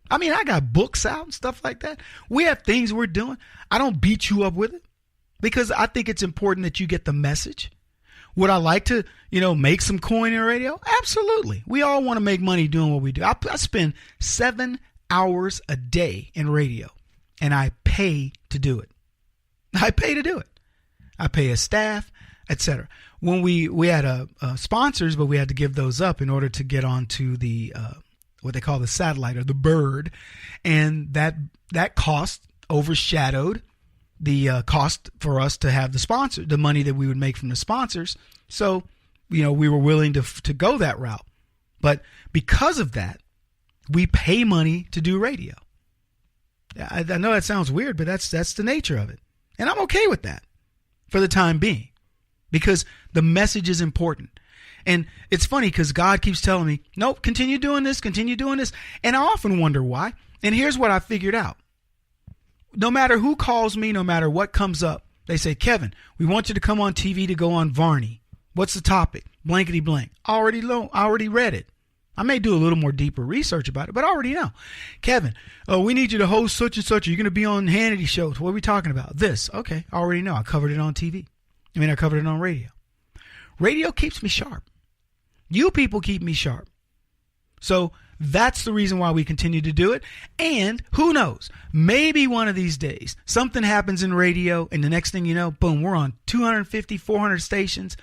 I mean, I got books out and stuff like that. We have things we're doing. I don't beat you up with it because I think it's important that you get the message. Would I like to, make some coin in radio? Absolutely. We all want to make money doing what we do. I spend 7 hours a day in radio, and I pay to do it. I pay to do it. I pay a staff, etc. When we had sponsors, but we had to give those up in order to get onto the what they call the satellite or the bird, and that cost overshadowed the cost for us to have the sponsor, the money that we would make from the sponsors. So, we were willing to go that route, but because of that, we pay money to do radio. I know that sounds weird, but that's the nature of it, and I'm okay with that for the time being, because the message is important. And it's funny because God keeps telling me, nope, continue doing this. And I often wonder why. And here's what I figured out. No matter who calls me, no matter what comes up, they say, Kevin, we want you to come on TV to go on Varney. What's the topic? Blankety blank. I already read it. I may do a little more deeper research about it, but I already know. Kevin, we need you to host such and such. Are you going to be on Hannity shows? What are we talking about? This. Okay, I already know. I covered it on TV. I covered it on radio. Radio keeps me sharp. You people keep me sharp. So that's the reason why we continue to do it. And who knows, maybe one of these days something happens in radio and the next thing you know, boom, we're on 250, 400 stations,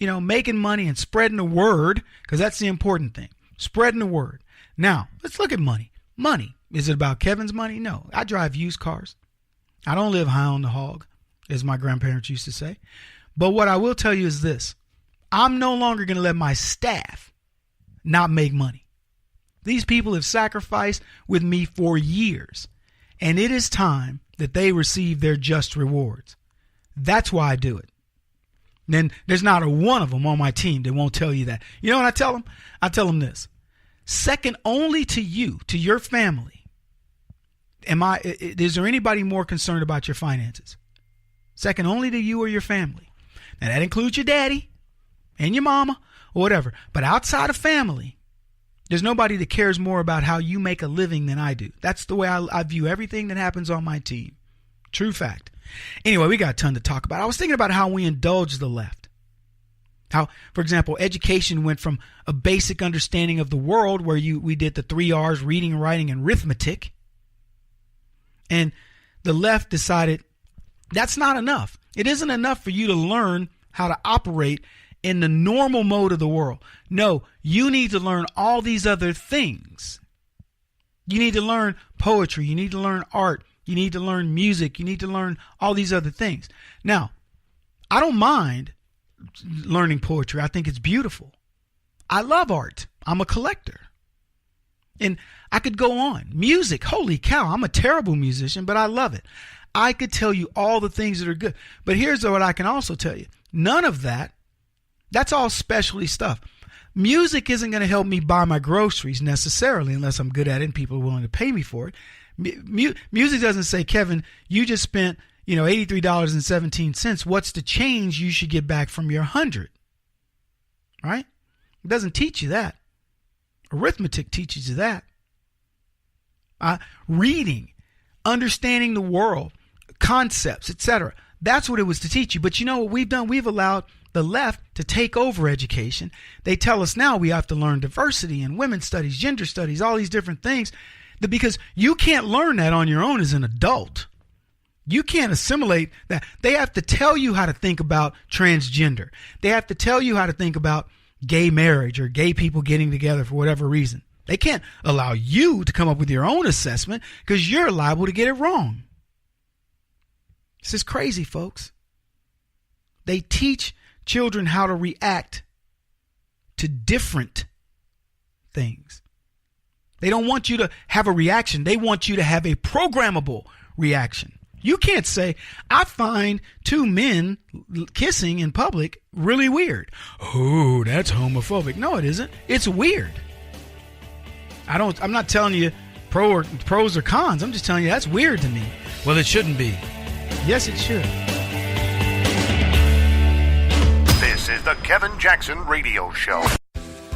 making money and spreading the word, because that's the important thing. Spreading the word. Now, let's look at money. Money. Is it about Kevin's money? No. I drive used cars. I don't live high on the hog, as my grandparents used to say. But what I will tell you is this. I'm no longer going to let my staff not make money. These people have sacrificed with me for years, and it is time that they receive their just rewards. That's why I do it. Then there's not a one of them on my team that won't tell you that. You know what I tell them? I tell them this. Second only to you, to your family. Is there anybody more concerned about your finances? Second only to you or your family. Now that includes your daddy and your mama or whatever. But outside of family, there's nobody that cares more about how you make a living than I do. That's the way I view everything that happens on my team. True fact. Anyway, we got a ton to talk about. I was thinking about how we indulge the left. How, for example, education went from a basic understanding of the world where we did the 3 R's, reading, writing, and arithmetic. And the left decided that's not enough. It isn't enough for you to learn how to operate in the normal mode of the world. No, you need to learn all these other things. You need to learn poetry. You need to learn art. You need to learn music. You need to learn all these other things. Now, I don't mind learning poetry. I think it's beautiful. I love art. I'm a collector. And I could go on. Music, holy cow, I'm a terrible musician, but I love it. I could tell you all the things that are good. But here's what I can also tell you. None of that, that's all specialty stuff. Music isn't going to help me buy my groceries necessarily unless I'm good at it and people are willing to pay me for it. Music doesn't say, Kevin, you just spent, $83.17. What's the change you should get back from your 100? Right? It doesn't teach you that. Arithmetic teaches you that. Reading, understanding the world, concepts, etc. That's what it was to teach you. But you know what we've done? We've allowed the left to take over education. They tell us now we have to learn diversity and women's studies, gender studies, all these different things, because you can't learn that on your own as an adult. You can't assimilate that. They have to tell you how to think about transgender. They have to tell you how to think about gay marriage or gay people getting together for whatever reason. They can't allow you to come up with your own assessment because you're liable to get it wrong. This is crazy, folks. They teach children how to react to different things. They don't want you to have a reaction. They want you to have a programmable reaction. You can't say, I find two men kissing in public really weird. Oh, that's homophobic. No, it isn't. It's weird. I'm not telling you pros or cons. I'm just telling you that's weird to me. Well, it shouldn't be. Yes, it should. This is the Kevin Jackson Radio Show.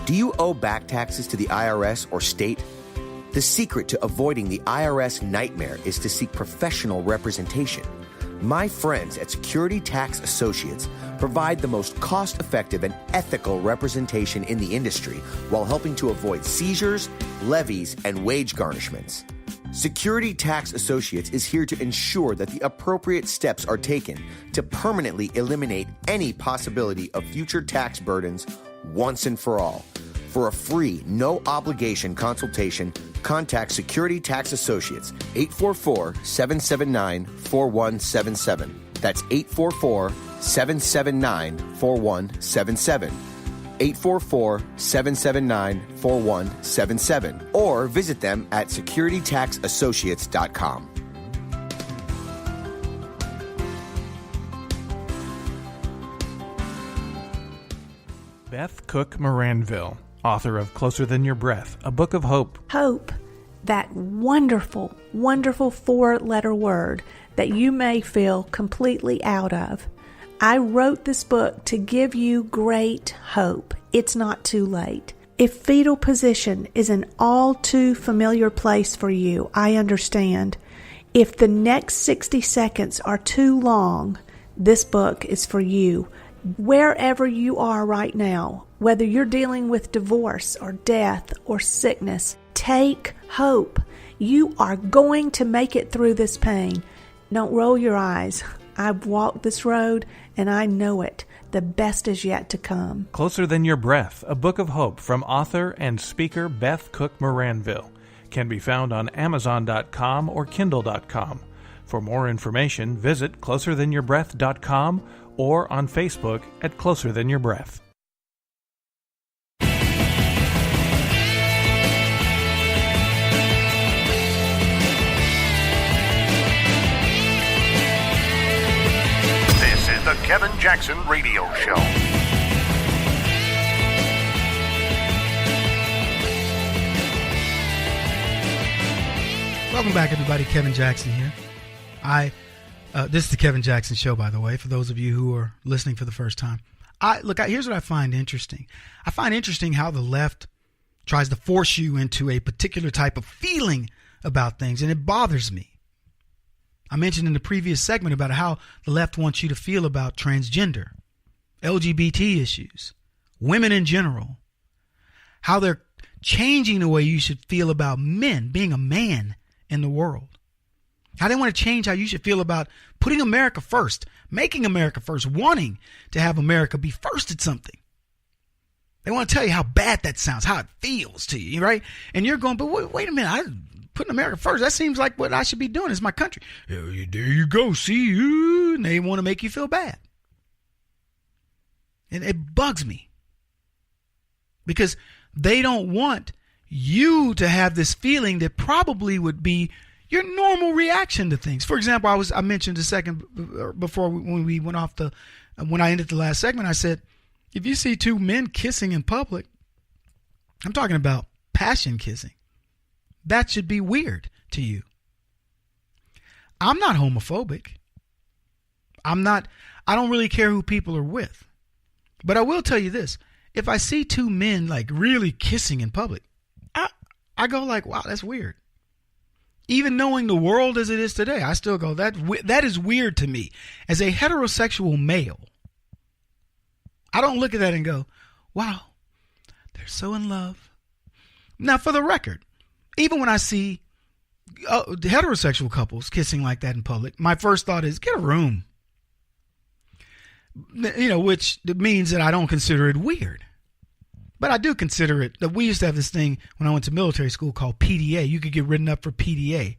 Do you owe back taxes to the IRS or state? The secret to avoiding the IRS nightmare is to seek professional representation. My friends at Security Tax Associates provide the most cost-effective and ethical representation in the industry while helping to avoid seizures, levies, and wage garnishments. Security Tax Associates is here to ensure that the appropriate steps are taken to permanently eliminate any possibility of future tax burdens once and for all. For a free, no-obligation consultation, contact Security Tax Associates, 844-779-4177. That's 844-779-4177. 844-779-4177. Or visit them at securitytaxassociates.com. Beth Cook Moranville, author of Closer Than Your Breath, a book of hope. Hope, that wonderful, wonderful 4-letter word that you may feel completely out of. I wrote this book to give you great hope. It's not too late. If fetal position is an all too familiar place for you, I understand. If the next 60 seconds are too long, this book is for you. Wherever you are right now, whether you're dealing with divorce or death or sickness, take hope. You are going to make it through this pain. Don't roll your eyes. I've walked this road and I know it. The best is yet to come. Closer Than Your Breath, a book of hope from author and speaker Beth Cook Moranville, can be found on Amazon.com or Kindle.com. For more information, visit closerthanyourBreath.com or on Facebook at Closer Than Your Breath. This is the Kevin Jackson Radio Show. Welcome back, everybody. Kevin Jackson here. This is the Kevin Jackson Show, by the way, for those of you who are listening for the first time. Here's what I find interesting. I find interesting how the left tries to force you into a particular type of feeling about things, and it bothers me. I mentioned in the previous segment about how the left wants you to feel about transgender, LGBT issues, women in general, how they're changing the way you should feel about men, being a man in the world. How they want to change how you should feel about putting America first, making America first, wanting to have America be first at something. They want to tell you how bad that sounds, how it feels to you, right? And you're going, but wait a minute, putting America first, that seems like what I should be doing. It's my country. There you go, see? And they want to make you feel bad. And it bugs me because they don't want you to have this feeling that probably would be your normal reaction to things. For example, I mentioned a second before when we went off when I ended the last segment, I said, if you see two men kissing in public, I'm talking about passion kissing, that should be weird to you. I'm not homophobic. I don't really care who people are with. But I will tell you this. If I see two men like really kissing in public, I go like, wow, that's weird. Even knowing the world as it is today, I still go, that is weird to me. As a heterosexual male, I don't look at that and go, wow, they're so in love. Now, for the record, even when I see heterosexual couples kissing like that in public, my first thought is get a room. Which means that I don't consider it weird. But I do consider it. We used to have this thing when I went to military school called PDA. You could get written up for PDA.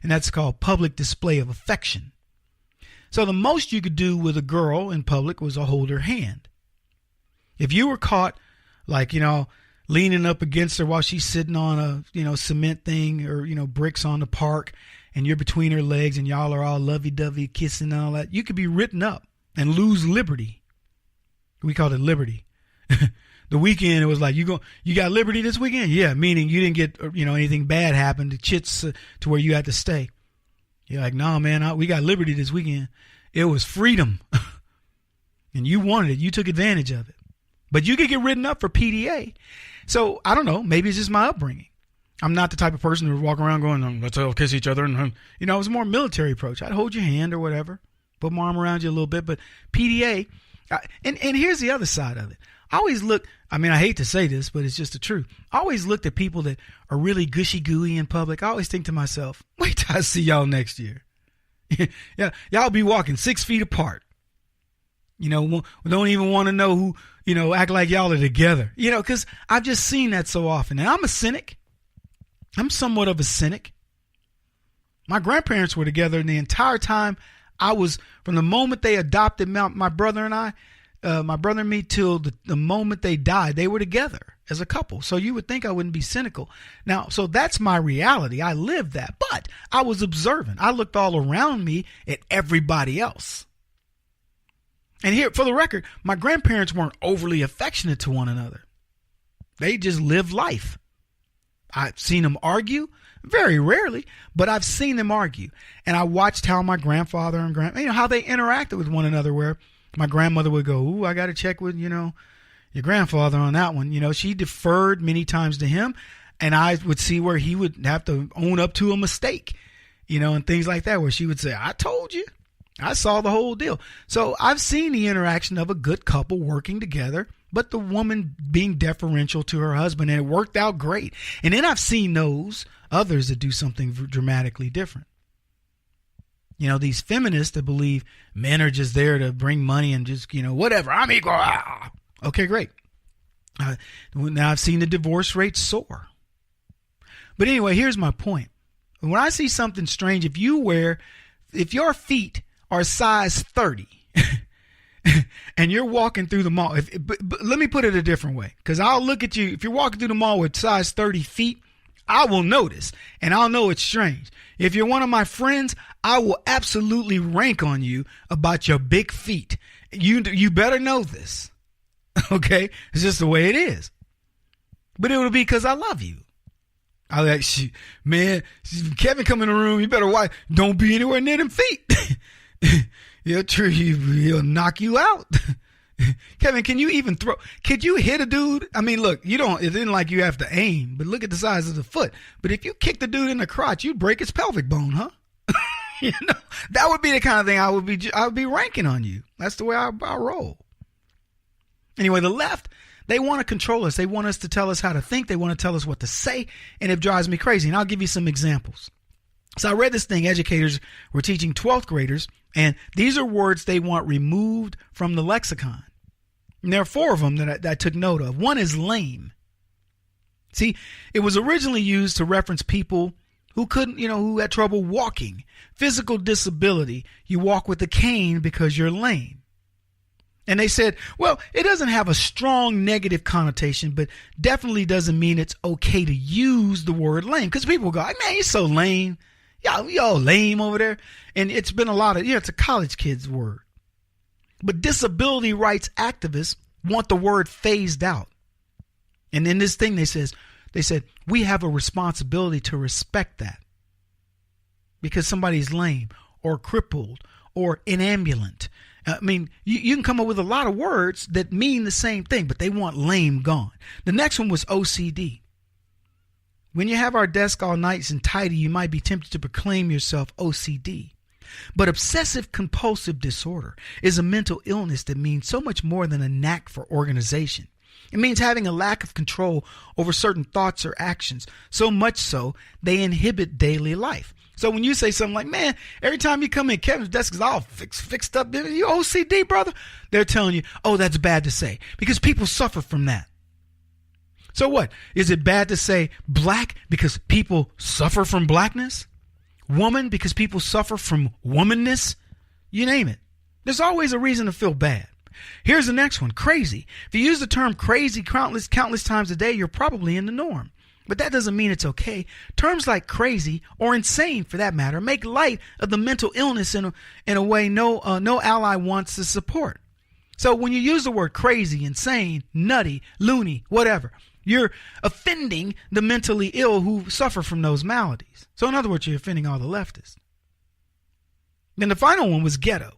And that's called public display of affection. So the most you could do with a girl in public was to hold her hand. If you were caught leaning up against her while she's sitting on a, cement thing or, bricks on the park and you're between her legs and y'all are all lovey-dovey kissing and all that, you could be written up and lose liberty. We called it liberty. The weekend, it was like, you got liberty this weekend? Yeah, meaning you didn't get, anything bad happen to chits to where you had to stay. You're like, no, man, we got liberty this weekend. It was freedom. And you wanted it. You took advantage of it. But you could get written up for PDA. So, I don't know. Maybe it's just my upbringing. I'm not the type of person who would walk around going, let's all kiss each other. And, it was a more military approach. I'd hold your hand or whatever. Put my arm around you a little bit. But PDA, and here's the other side of it. I always look, I hate to say this, but it's just the truth. I always looked at people that are really gushy-gooey in public. I always think to myself, wait till I see y'all next year. Yeah, y'all be walking 6 feet apart. Don't even want to know who, act like y'all are together. Because I've just seen that so often. And I'm a cynic. I'm somewhat of a cynic. My grandparents were together the entire time from the moment they adopted my brother and I, my brother and me, till the moment they died, they were together as a couple. So you would think I wouldn't be cynical. Now, so that's my reality. I lived that, but I was observant. I looked all around me at everybody else. And here, for the record, my grandparents weren't overly affectionate to one another. They just lived life. I've seen them argue, very rarely, but I've seen them argue. And I watched how my grandfather and how they interacted with one another, where my grandmother would go, ooh, I got to check with, your grandfather on that one. She deferred many times to him, and I would see where he would have to own up to a mistake, and things like that, where she would say, I told you. I saw the whole deal. So I've seen the interaction of a good couple working together, but the woman being deferential to her husband, and it worked out great. And then I've seen those others that do something dramatically different. These feminists that believe men are just there to bring money and just, whatever, I'm equal. Ah. Okay, great. Now I've seen the divorce rate soar. But anyway, here's my point. When I see something strange, if your feet are size 30 and you're walking through the mall, but let me put it a different way, because I'll look at you. If you're walking through the mall with size 30 feet, I will notice, and I'll know it's strange. If you're one of my friends, I will absolutely rank on you about your big feet. You better know this. Okay? It's just the way it is. But it will be because I love you. I like, man, Kevin come in the room, you better watch. Don't be anywhere near them feet. He'll knock you out. Kevin, can you even throw? Could you hit a dude? Look, it isn't like you have to aim, but look at the size of the foot. But if you kick the dude in the crotch, you'd break his pelvic bone, huh? That would be the kind of thing I would be ranking on you. That's the way I roll. Anyway, the left, they want to control us. They want us to tell us how to think. They want to tell us what to say, and it drives me crazy. And I'll give you some examples. So I read this thing. Educators were teaching 12th graders, and these are words they want removed from the lexicon. And there are 4 of them that I took note of. One is lame. See, it was originally used to reference people who couldn't, who had trouble walking. Physical disability. You walk with a cane because you're lame. And they said, well, it doesn't have a strong negative connotation, but definitely doesn't mean it's okay to use the word lame. Because people go, man, you're so lame. Y'all lame over there. And it's been a lot of, it's a college kid's word. But disability rights activists want the word phased out. And in this thing, they said, we have a responsibility to respect that. Because somebody's lame or crippled or inambulant. I mean, you can come up with a lot of words that mean the same thing, but they want lame gone. The next one was OCD. When you have our desk all nice and tidy, you might be tempted to proclaim yourself OCD. But obsessive compulsive disorder is a mental illness that means so much more than a knack for organization. It means having a lack of control over certain thoughts or actions, so much so they inhibit daily life. So when you say something like, man, every time you come in, Kevin's desk is all fixed up. You OCD, brother? They're telling you, oh, that's bad to say because people suffer from that. So what? Is it bad to say black because people suffer from blackness? Woman because people suffer from womanness? You name it. There's always a reason to feel bad. Here's the next one, crazy. If you use the term crazy countless times a day, you're probably in the norm. But that doesn't mean it's okay. Terms like crazy or insane, for that matter, make light of the mental illness in a way no ally wants to support. So when you use the word crazy, insane, nutty, loony, whatever, you're offending the mentally ill who suffer from those maladies. So in other words, you're offending all the leftists. Then the final one was ghetto.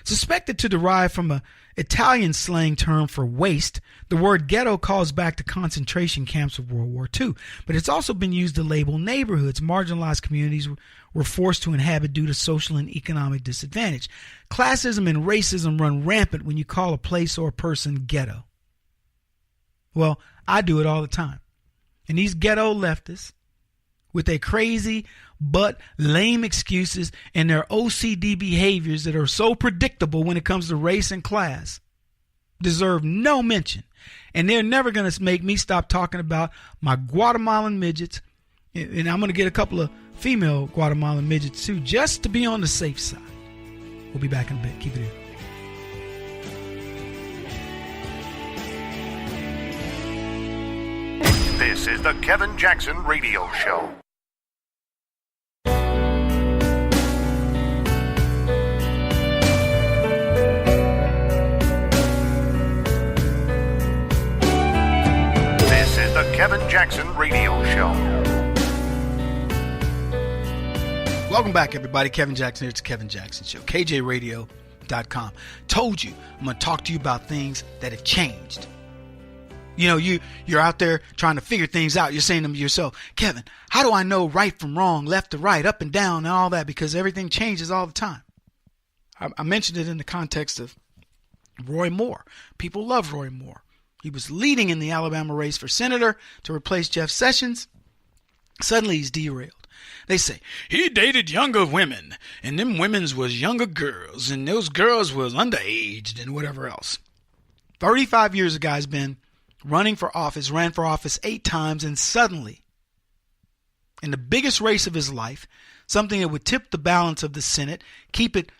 Suspected to derive from an Italian slang term for waste, the word ghetto calls back to concentration camps of World War II, but it's also been used to label neighborhoods marginalized communities were forced to inhabit due to social and economic disadvantage. Classism and racism run rampant when you call a place or a person ghetto. Well, I do it all the time. And these ghetto leftists, with their crazy but lame excuses and their OCD behaviors that are so predictable when it comes to race and class, deserve no mention. And they're never going to make me stop talking about my Guatemalan midgets. And I'm going to get a couple of female Guatemalan midgets too, just to be on the safe side. We'll be back in a bit. Keep it here. This is the Kevin Jackson Radio Show. This is the Kevin Jackson Radio Show. Welcome back, everybody. Kevin Jackson here. It's the Kevin Jackson Show. KJRadio.com. Told you I'm going to talk to you about things that have changed. You know, you're out there trying to figure things out. You're saying to yourself, Kevin, how do I know right from wrong, left to right, up and down, and all that? Because everything changes all the time. I mentioned it in the context of Roy Moore. People love Roy Moore. He was leading in the Alabama race for senator to replace Jeff Sessions. Suddenly he's derailed. They say, he dated younger women, and them women's was younger girls, and those girls was underaged and whatever else. 35 years the guy's been running for office, ran for office 8 times, and suddenly, in the biggest race of his life, something that would tip the balance of the Senate, keep it,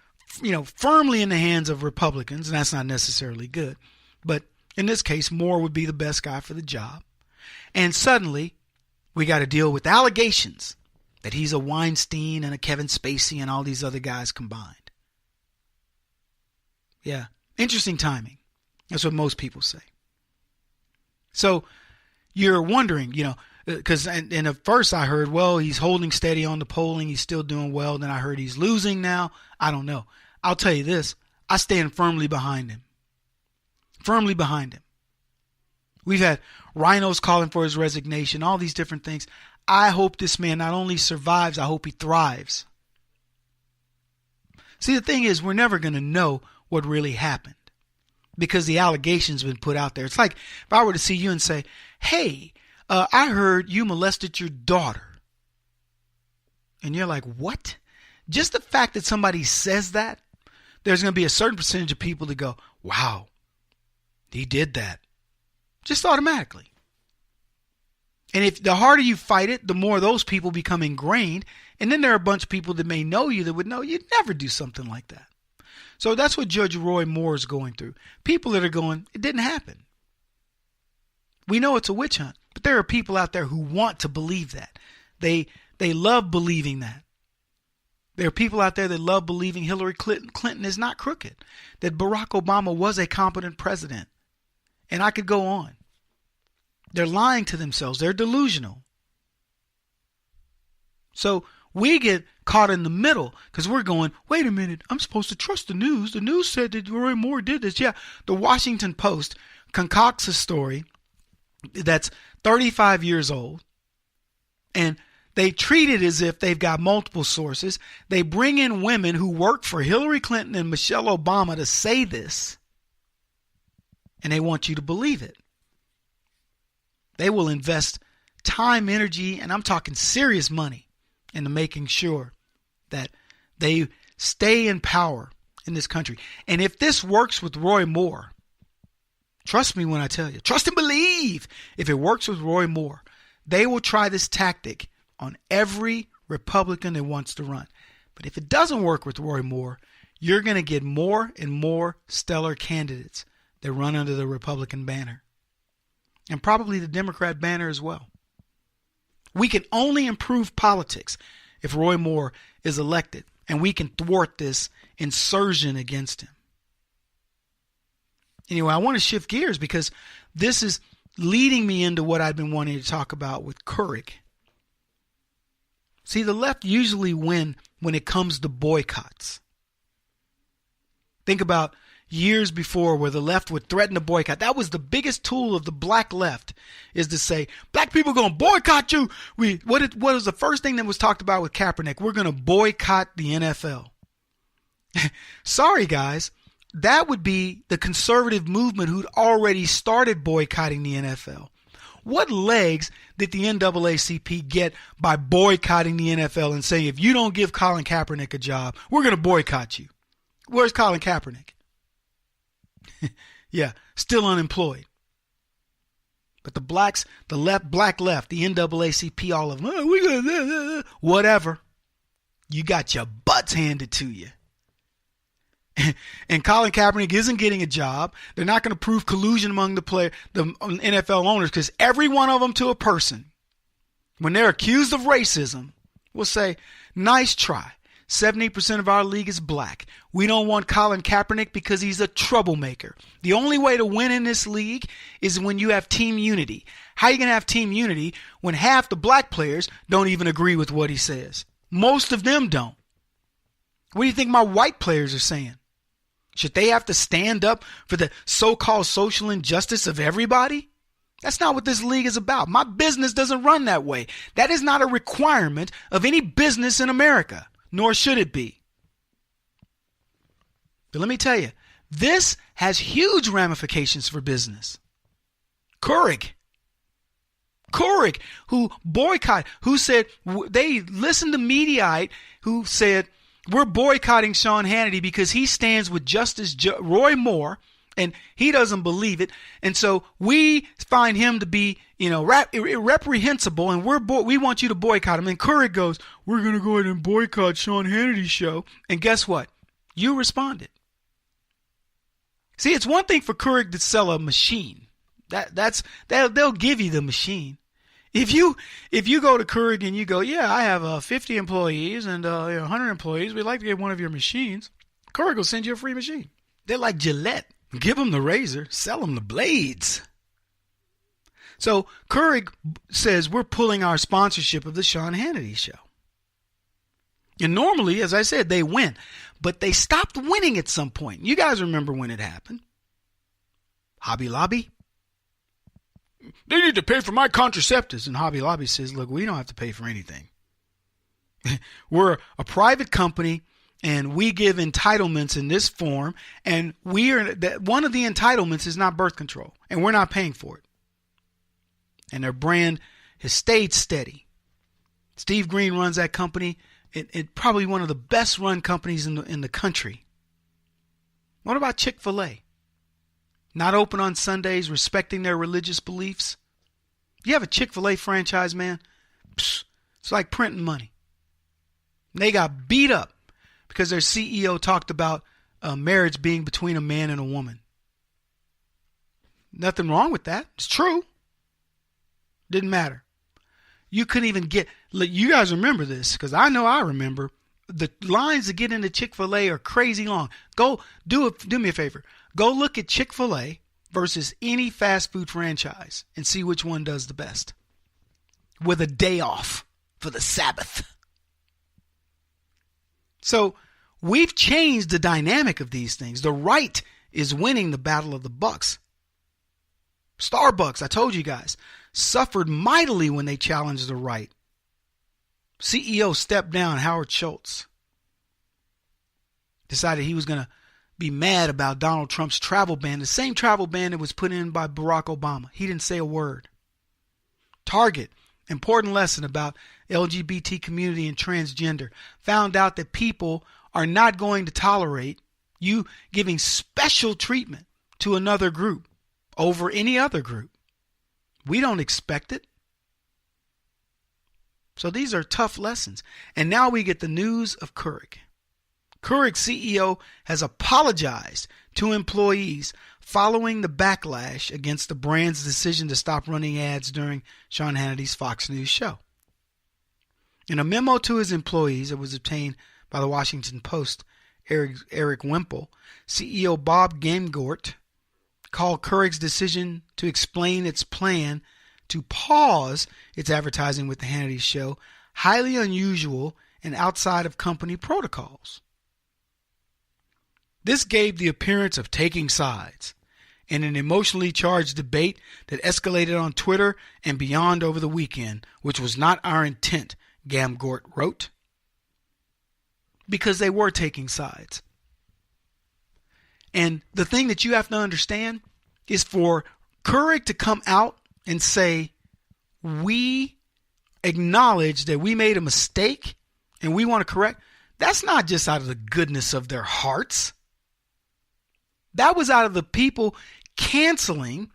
firmly in the hands of Republicans, and that's not necessarily good, but in this case, Moore would be the best guy for the job. And suddenly, we got to deal with allegations that he's a Weinstein and a Kevin Spacey and all these other guys combined. Yeah, interesting timing. That's what most people say. So you're wondering, because and at first I heard, well, he's holding steady on the polling. He's still doing well. Then I heard he's losing now. I don't know. I'll tell you this. I stand firmly behind him. Firmly behind him. We've had rhinos calling for his resignation, all these different things. I hope this man not only survives, I hope he thrives. See, the thing is, we're never going to know what really happened because the allegations have been put out there. It's like if I were to see you and say, hey, I heard you molested your daughter. And you're like, what? Just the fact that somebody says that, there's going to be a certain percentage of people that go, wow, he did that. Just automatically. And if the harder you fight it, the more those people become ingrained. And then there are a bunch of people that may know you that would know you'd never do something like that. So that's what Judge Roy Moore is going through. People that are going, it didn't happen. We know it's a witch hunt, but there are people out there who want to believe that. They love believing that. There are people out there that love believing Hillary Clinton is not crooked, that Barack Obama was a competent president. And I could go on. They're lying to themselves. They're delusional. So we get caught in the middle because we're going, wait a minute, I'm supposed to trust the news. The news said that Roy Moore did this. Yeah, the Washington Post concocts a story that's 35 years old, and they treat it as if they've got multiple sources. They bring in women who work for Hillary Clinton and Michelle Obama to say this, and they want you to believe it. They will invest time, energy, and I'm talking serious money into making sure that they stay in power in this country. And if this works with Roy Moore, trust me when I tell you, trust and believe. If it works with Roy Moore, they will try this tactic on every Republican that wants to run. But if it doesn't work with Roy Moore, you're going to get more and more stellar candidates that run under the Republican banner. And probably the Democrat banner as well. We can only improve politics if Roy Moore is elected, and we can thwart this insurgent against him. Anyway, I want to shift gears because this is leading me into what I've been wanting to talk about with Keurig. See, the left usually win when it comes to boycotts. Think about years before where the left would threaten to boycott. That was the biggest tool of the black left, is to say, black people are going to boycott you. What was the first thing that was talked about with Kaepernick? We're going to boycott the NFL. Sorry, guys. That would be the conservative movement who'd already started boycotting the NFL. What legs did the NAACP get by boycotting the NFL and saying, if you don't give Colin Kaepernick a job, we're going to boycott you? Where's Colin Kaepernick? Yeah, still unemployed. But the blacks, the left, black left, the NAACP, all of them, oh, whatever. You got your butts handed to you. And Colin Kaepernick isn't getting a job. They're not going to prove collusion among the NFL owners, because every one of them to a person, when they're accused of racism, will say, nice try. 70% of our league is black. We don't want Colin Kaepernick because he's a troublemaker. The only way to win in this league is when you have team unity. How are you going to have team unity when half the black players don't even agree with what he says? Most of them don't. What do you think my white players are saying? Should they have to stand up for the so-called social injustice of everybody? That's not what this league is about. My business doesn't run that way. That is not a requirement of any business in America, nor should it be. But let me tell you, this has huge ramifications for business. Keurig, who boycott, who said, they listened to Mediaite, who said, we're boycotting Sean Hannity because he stands with Justice Roy Moore, and he doesn't believe it. And so we find him to be, reprehensible, and we want you to boycott him. And Keurig goes, we're going to go ahead and boycott Sean Hannity's show. And guess what? You responded. See, it's one thing for Keurig to sell a machine. They'll give you the machine. If you go to Keurig and you go, yeah, I have 50 employees and 100 employees, we'd like to get one of your machines, Keurig will send you a free machine. They're like Gillette. Give them the razor, sell them the blades. So Keurig says we're pulling our sponsorship of the Sean Hannity show. And normally, as I said, they win. But they stopped winning at some point. You guys remember when it happened. Hobby Lobby. They need to pay for my contraceptives. And Hobby Lobby says, look, we don't have to pay for anything. We're a private company, and we give entitlements in this form. And one of the entitlements is not birth control. And we're not paying for it. And their brand has stayed steady. Steve Green runs that company. It's probably one of the best run companies in the country. What about Chick-fil-A? Not open on Sundays, respecting their religious beliefs. You have a Chick-fil-A franchise, man, it's like printing money. They got beat up because their CEO talked about marriage being between a man and a woman. Nothing wrong with that. It's true. Didn't matter. You couldn't even get, you guys remember this, because I know I remember, the lines to get into Chick-fil-A are crazy long. Go, do me a favor. Go look at Chick-fil-A versus any fast food franchise and see which one does the best. With a day off for the Sabbath. So we've changed the dynamic of these things. The right is winning the battle of the bucks. Starbucks, I told you guys, suffered mightily when they challenged the right. CEO stepped down, Howard Schultz. Decided he was going to be mad about Donald Trump's travel ban, the same travel ban that was put in by Barack Obama. He didn't say a word. Target, important lesson about LGBT community and transgender, found out that people are not going to tolerate you giving special treatment to another group over any other group. We don't expect it. So these are tough lessons. And now we get the news of Keurig. Keurig's CEO has apologized to employees following the backlash against the brand's decision to stop running ads during Sean Hannity's Fox News show. In a memo to his employees that was obtained by the Washington Post, Eric Wemple, CEO Bob Gamgort called Keurig's decision to explain its plan to pause its advertising with the Hannity show highly unusual and outside of company protocols. This gave the appearance of taking sides in an emotionally charged debate that escalated on Twitter and beyond over the weekend, which was not our intent, Gamgort wrote, because they were taking sides. And the thing that you have to understand is for Keurig to come out and say, we acknowledge that we made a mistake and we want to correct, that's not just out of the goodness of their hearts. That was out of the people canceling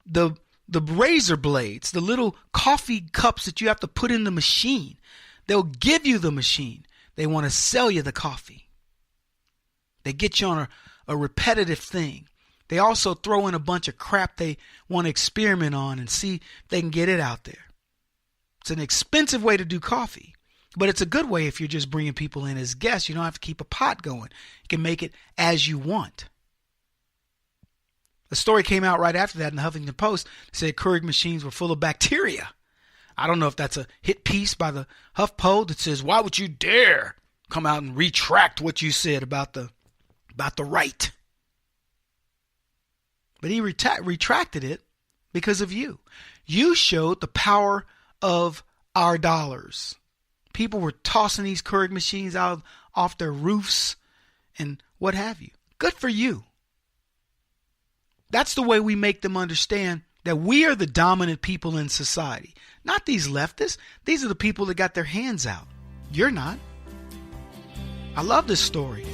the razor blades, the little coffee cups that you have to put in the machine. They'll give you the machine. They want to sell you the coffee. They get you on a repetitive thing. They also throw in a bunch of crap they want to experiment on and see if they can get it out there. It's an expensive way to do coffee, but it's a good way if you're just bringing people in as guests. You don't have to keep a pot going. You can make it as you want. A story came out right after that in the Huffington Post that said Keurig machines were full of bacteria. I don't know if that's a hit piece by the HuffPo that says, why would you dare come out and retract what you said about the right? But he retracted it because of you. You showed the power of our dollars. People were tossing these Keurig machines out off their roofs and what have you. Good for you. That's the way we make them understand that we are the dominant people in society. Not these leftists. These are the people that got their hands out. You're not. I love this story.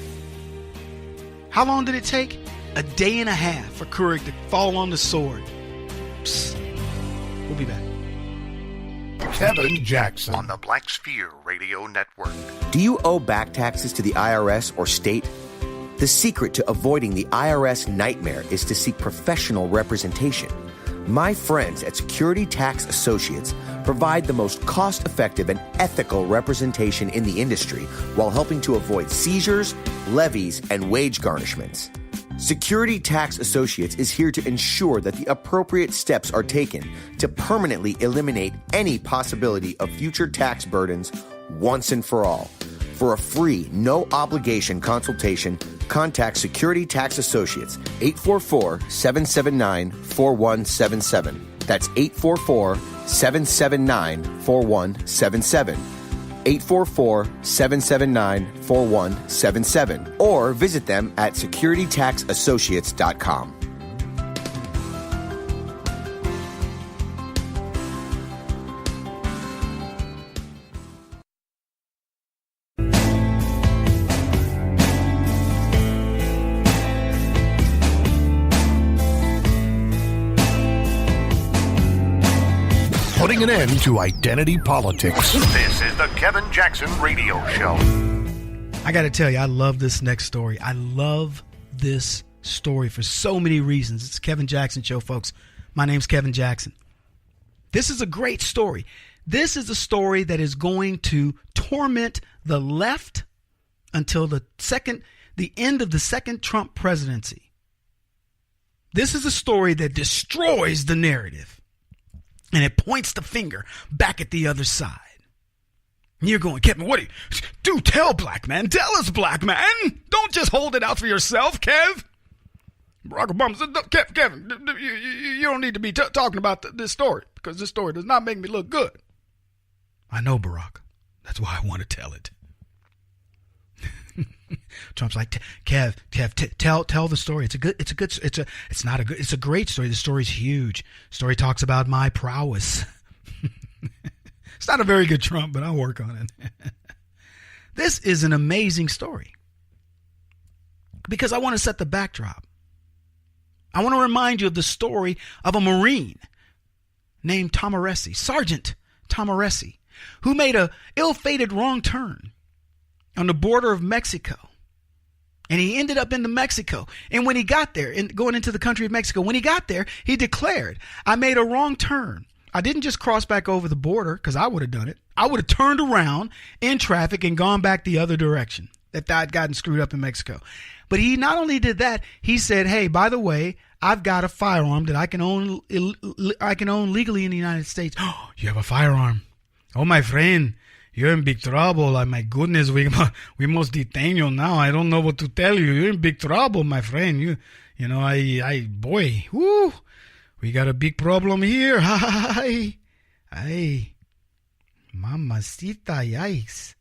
How long did it take? A day and a half for Keurig to fall on the sword. Psst. We'll be back. Kevin Jackson on the Black Sphere Radio Network. Do you owe back taxes to the IRS or state? The secret to avoiding the IRS nightmare is to seek professional representation. My friends at Security Tax Associates provide the most cost-effective and ethical representation in the industry while helping to avoid seizures, levies, and wage garnishments. Security Tax Associates is here to ensure that the appropriate steps are taken to permanently eliminate any possibility of future tax burdens once and for all. For a free, no-obligation consultation, contact Security Tax Associates, 844-779-4177. That's 844-779-4177. 844-779-4177. Or visit them at securitytaxassociates.com. Putting an end to identity politics. This is the Kevin Jackson Radio Show. I got to tell you, I love this next story. I love this story for so many reasons. It's the Kevin Jackson Show, folks. My name's Kevin Jackson. This is a great story. This is a story that is going to torment the left until the end of the second Trump presidency. This is a story that destroys the narrative, and it points the finger back at the other side. And you're going, Kevin, what do tell, black man. Tell us, black man. Don't just hold it out for yourself, Kev. Barack Obama said, Kevin, you don't need to be talking about this story, because this story does not make me look good. I know, Barack. That's why I want to tell it. Trump's like, Kev, tell the story. It's a great story. The story's huge. The story talks about my prowess. It's not a very good Trump, but I'll work on it. This is an amazing story because I want to set the backdrop. I want to remind you of the story of a Marine named Tomaresi, Sergeant Tomaresi, who made a ill-fated wrong turn on the border of Mexico. And he ended up into Mexico. And when he got there, going into the country of Mexico, when he got there, he declared, I made a wrong turn. I didn't just cross back over the border, because I would have done it. I would have turned around in traffic and gone back the other direction if I'd gotten screwed up in Mexico. But he not only did that, he said, hey, by the way, I've got a firearm that I can own legally in the United States. Oh, you have a firearm. Oh, my friend, you're in big trouble. Like, my goodness, we must detain you now. I don't know what to tell you. You're in big trouble, my friend. You know, boy, whoo, we got a big problem here. Hi, mamacita, yikes.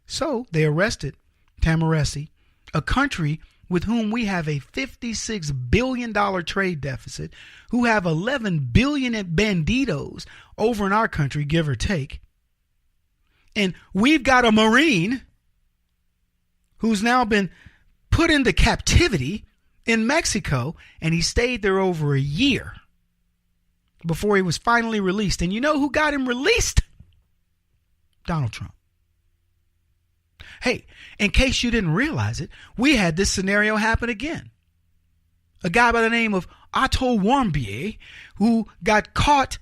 So they arrested Tomaresi, a country with whom we have a $56 billion trade deficit, who have 11 billion banditos over in our country, give or take. And we've got a Marine who's now been put into captivity in Mexico, and he stayed there over a year before he was finally released. And you know who got him released? Donald Trump. Hey, in case you didn't realize it, we had this scenario happen again. A guy by the name of Otto Warmbier, who got caught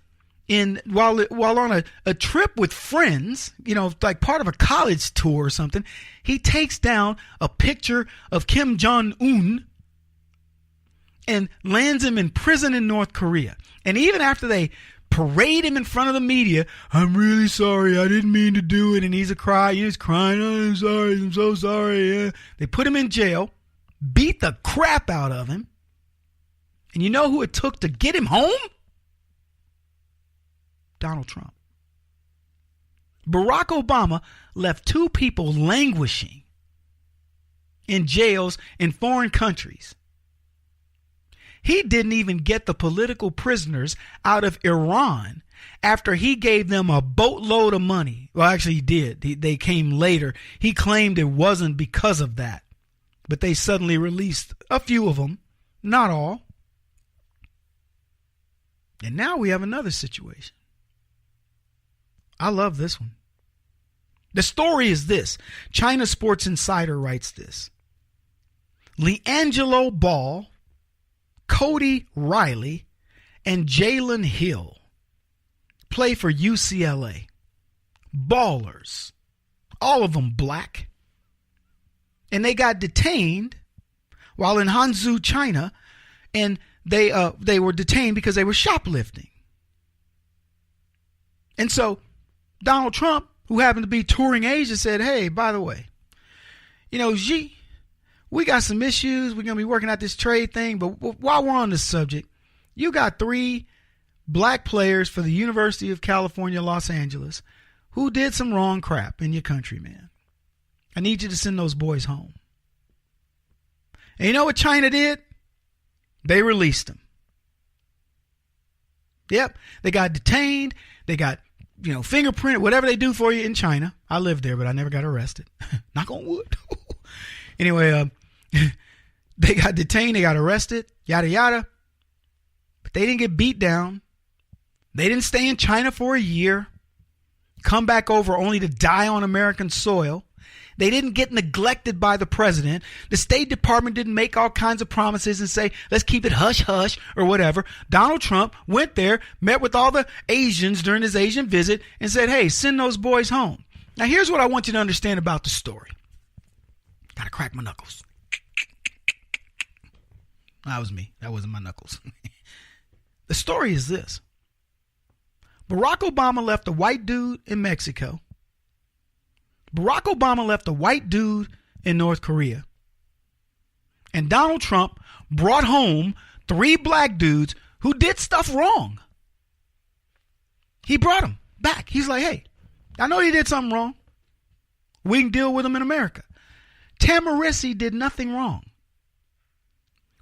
while on a trip with friends, you know, like part of a college tour or something. He takes down a picture of Kim Jong-un and lands him in prison in North Korea. And even after they parade him in front of the media, I'm really sorry, I didn't mean to do it. And he's crying, oh, I'm sorry, I'm so sorry. Yeah. They put him in jail, beat the crap out of him. And you know who it took to get him home? Donald Trump. Barack Obama left two people languishing in jails in foreign countries. He didn't even get the political prisoners out of Iran after he gave them a boatload of money. Well, actually, he did. They came later. He claimed it wasn't because of that. But they suddenly released a few of them, not all. And now we have another situation. I love this one. The story is this. China Sports Insider writes this. LiAngelo Ball, Cody Riley, and Jalen Hill play for UCLA. Ballers. All of them black. And they got detained while in Hangzhou, China, and they were detained because they were shoplifting. And so Donald Trump, who happened to be touring Asia, said, hey, by the way, you know, Xi, we got some issues. We're going to be working out this trade thing. But while we're on this subject, you got 3 black players for the University of California, Los Angeles, who did some wrong crap in your country, man. I need you to send those boys home. And you know what China did? They released them. Yep. They got detained. They got, you know, fingerprinted, whatever they do for you in China. I lived there, but I never got arrested. Knock on wood. Anyway, they got detained, they got arrested, yada, yada. But they didn't get beat down. They didn't stay in China for a year, come back over only to die on American soil. They didn't get neglected by the president. The State Department didn't make all kinds of promises and say, let's keep it hush hush or whatever. Donald Trump went there, met with all the Asians during his Asian visit and said, hey, send those boys home. Now, here's what I want you to understand about the story. Gotta crack my knuckles. That was me. That wasn't my knuckles. The story is this. Barack Obama left a white dude in Mexico. Barack Obama left a white dude in North Korea. And Donald Trump brought home 3 black dudes who did stuff wrong. He brought them back. He's like, hey, I know you did something wrong. We can deal with them in America. Tamarisi did nothing wrong.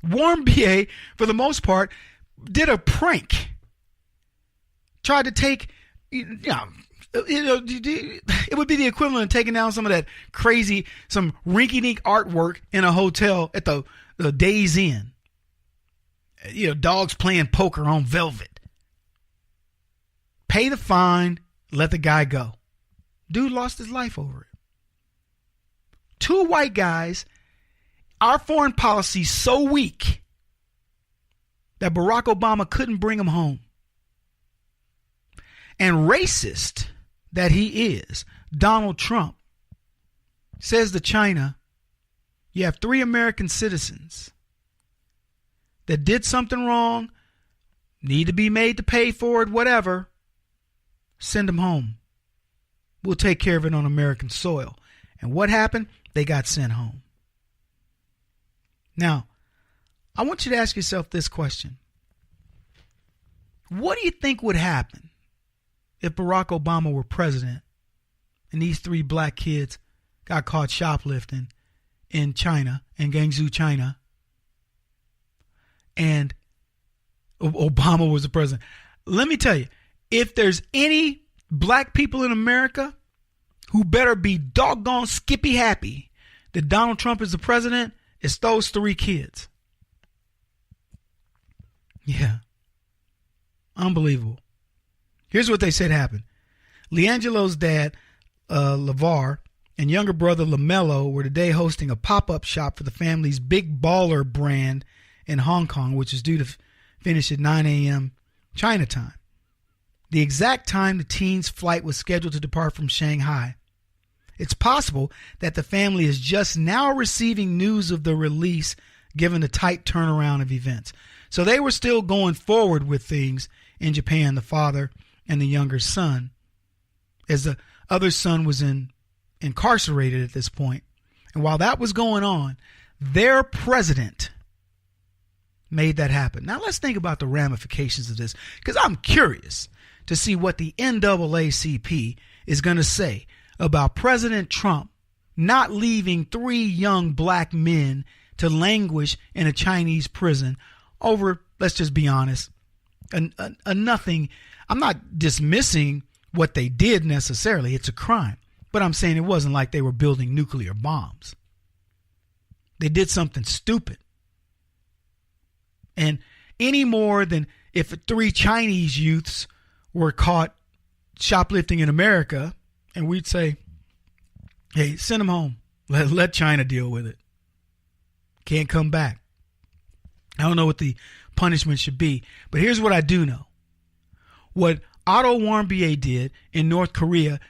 Warren BA, for the most part, did a prank. Tried to take, it would be the equivalent of taking down some of that crazy, some rinky-dink artwork in a hotel at the Days Inn. Dogs playing poker on velvet. Pay the fine, let the guy go. Dude lost his life over it. 2 white guys, our foreign policy so weak that Barack Obama couldn't bring him home. And racist that he is, Donald Trump, says to China, you have 3 American citizens that did something wrong, need to be made to pay for it, whatever, send them home. We'll take care of it on American soil. And what happened? They got sent home. Now, I want you to ask yourself this question. What do you think would happen if Barack Obama were president and these 3 black kids got caught shoplifting in China, in Guangzhou, China, and Obama was the president? Let me tell you, if there's any black people in America who better be doggone skippy happy that Donald Trump is the president, it's those 3 kids. Yeah. Unbelievable. Here's what they said happened. Leangelo's dad, LeVar, and younger brother LaMelo were today hosting a pop-up shop for the family's Big Baller brand in Hong Kong, which is due to finish at 9 a.m. China time. The exact time the teens' flight was scheduled to depart from Shanghai. It's possible that the family is just now receiving news of the release given the tight turnaround of events. So they were still going forward with things in Japan, the father and the younger son, as the other son was incarcerated at this point. And while that was going on, their president made that happen. Now let's think about the ramifications of this, because I'm curious to see what the NAACP is going to say about President Trump not leaving 3 young black men to languish in a Chinese prison over, let's just be honest, a nothing. I'm not dismissing what they did necessarily. It's a crime. But I'm saying it wasn't like they were building nuclear bombs. They did something stupid. And any more than if 3 Chinese youths were caught shoplifting in America, and we'd say, hey, send them home. Let China deal with it. Can't come back. I don't know what the punishment should be, but here's what I do know. What Otto Warmbier did in North Korea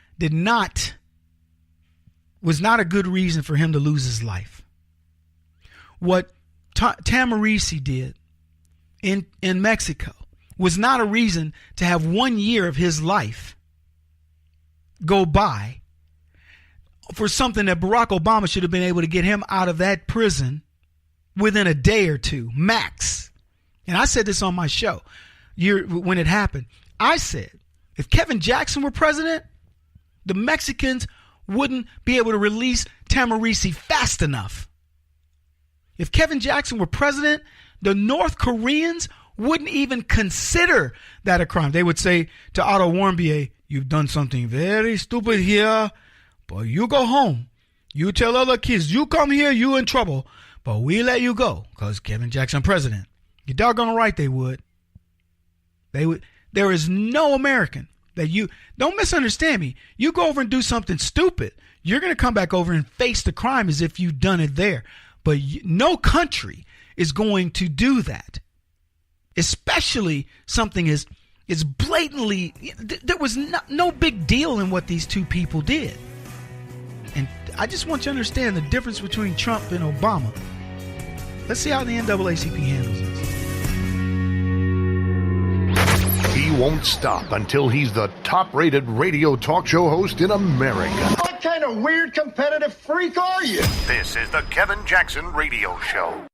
was not a good reason for him to lose his life. What Tamarisi did in Mexico was not a reason to have 1 year of his life go by for something that Barack Obama should have been able to get him out of that prison within a day or 2, max. And I said this on my show when it happened. I said, if Kevin Jackson were president, the Mexicans wouldn't be able to release Tamarisi fast enough. If Kevin Jackson were president, the North Koreans wouldn't even consider that a crime. They would say to Otto Warmbier, you've done something very stupid here, but you go home. You tell other kids, you come here, you in trouble, but we let you go because Kevin Jackson president. You're doggone right they would. They would. There is no American that you don't misunderstand me. You go over and do something stupid, you're going to come back over and face the crime as if you've done it there. But no country is going to do that, especially something as blatantly. There was no big deal in what these two people did. And I just want you to understand the difference between Trump and Obama. Let's see how the NAACP handles this. He won't stop until he's the top-rated radio talk show host in America. What kind of weird competitive freak are you? This is the Kevin Jackson Radio Show.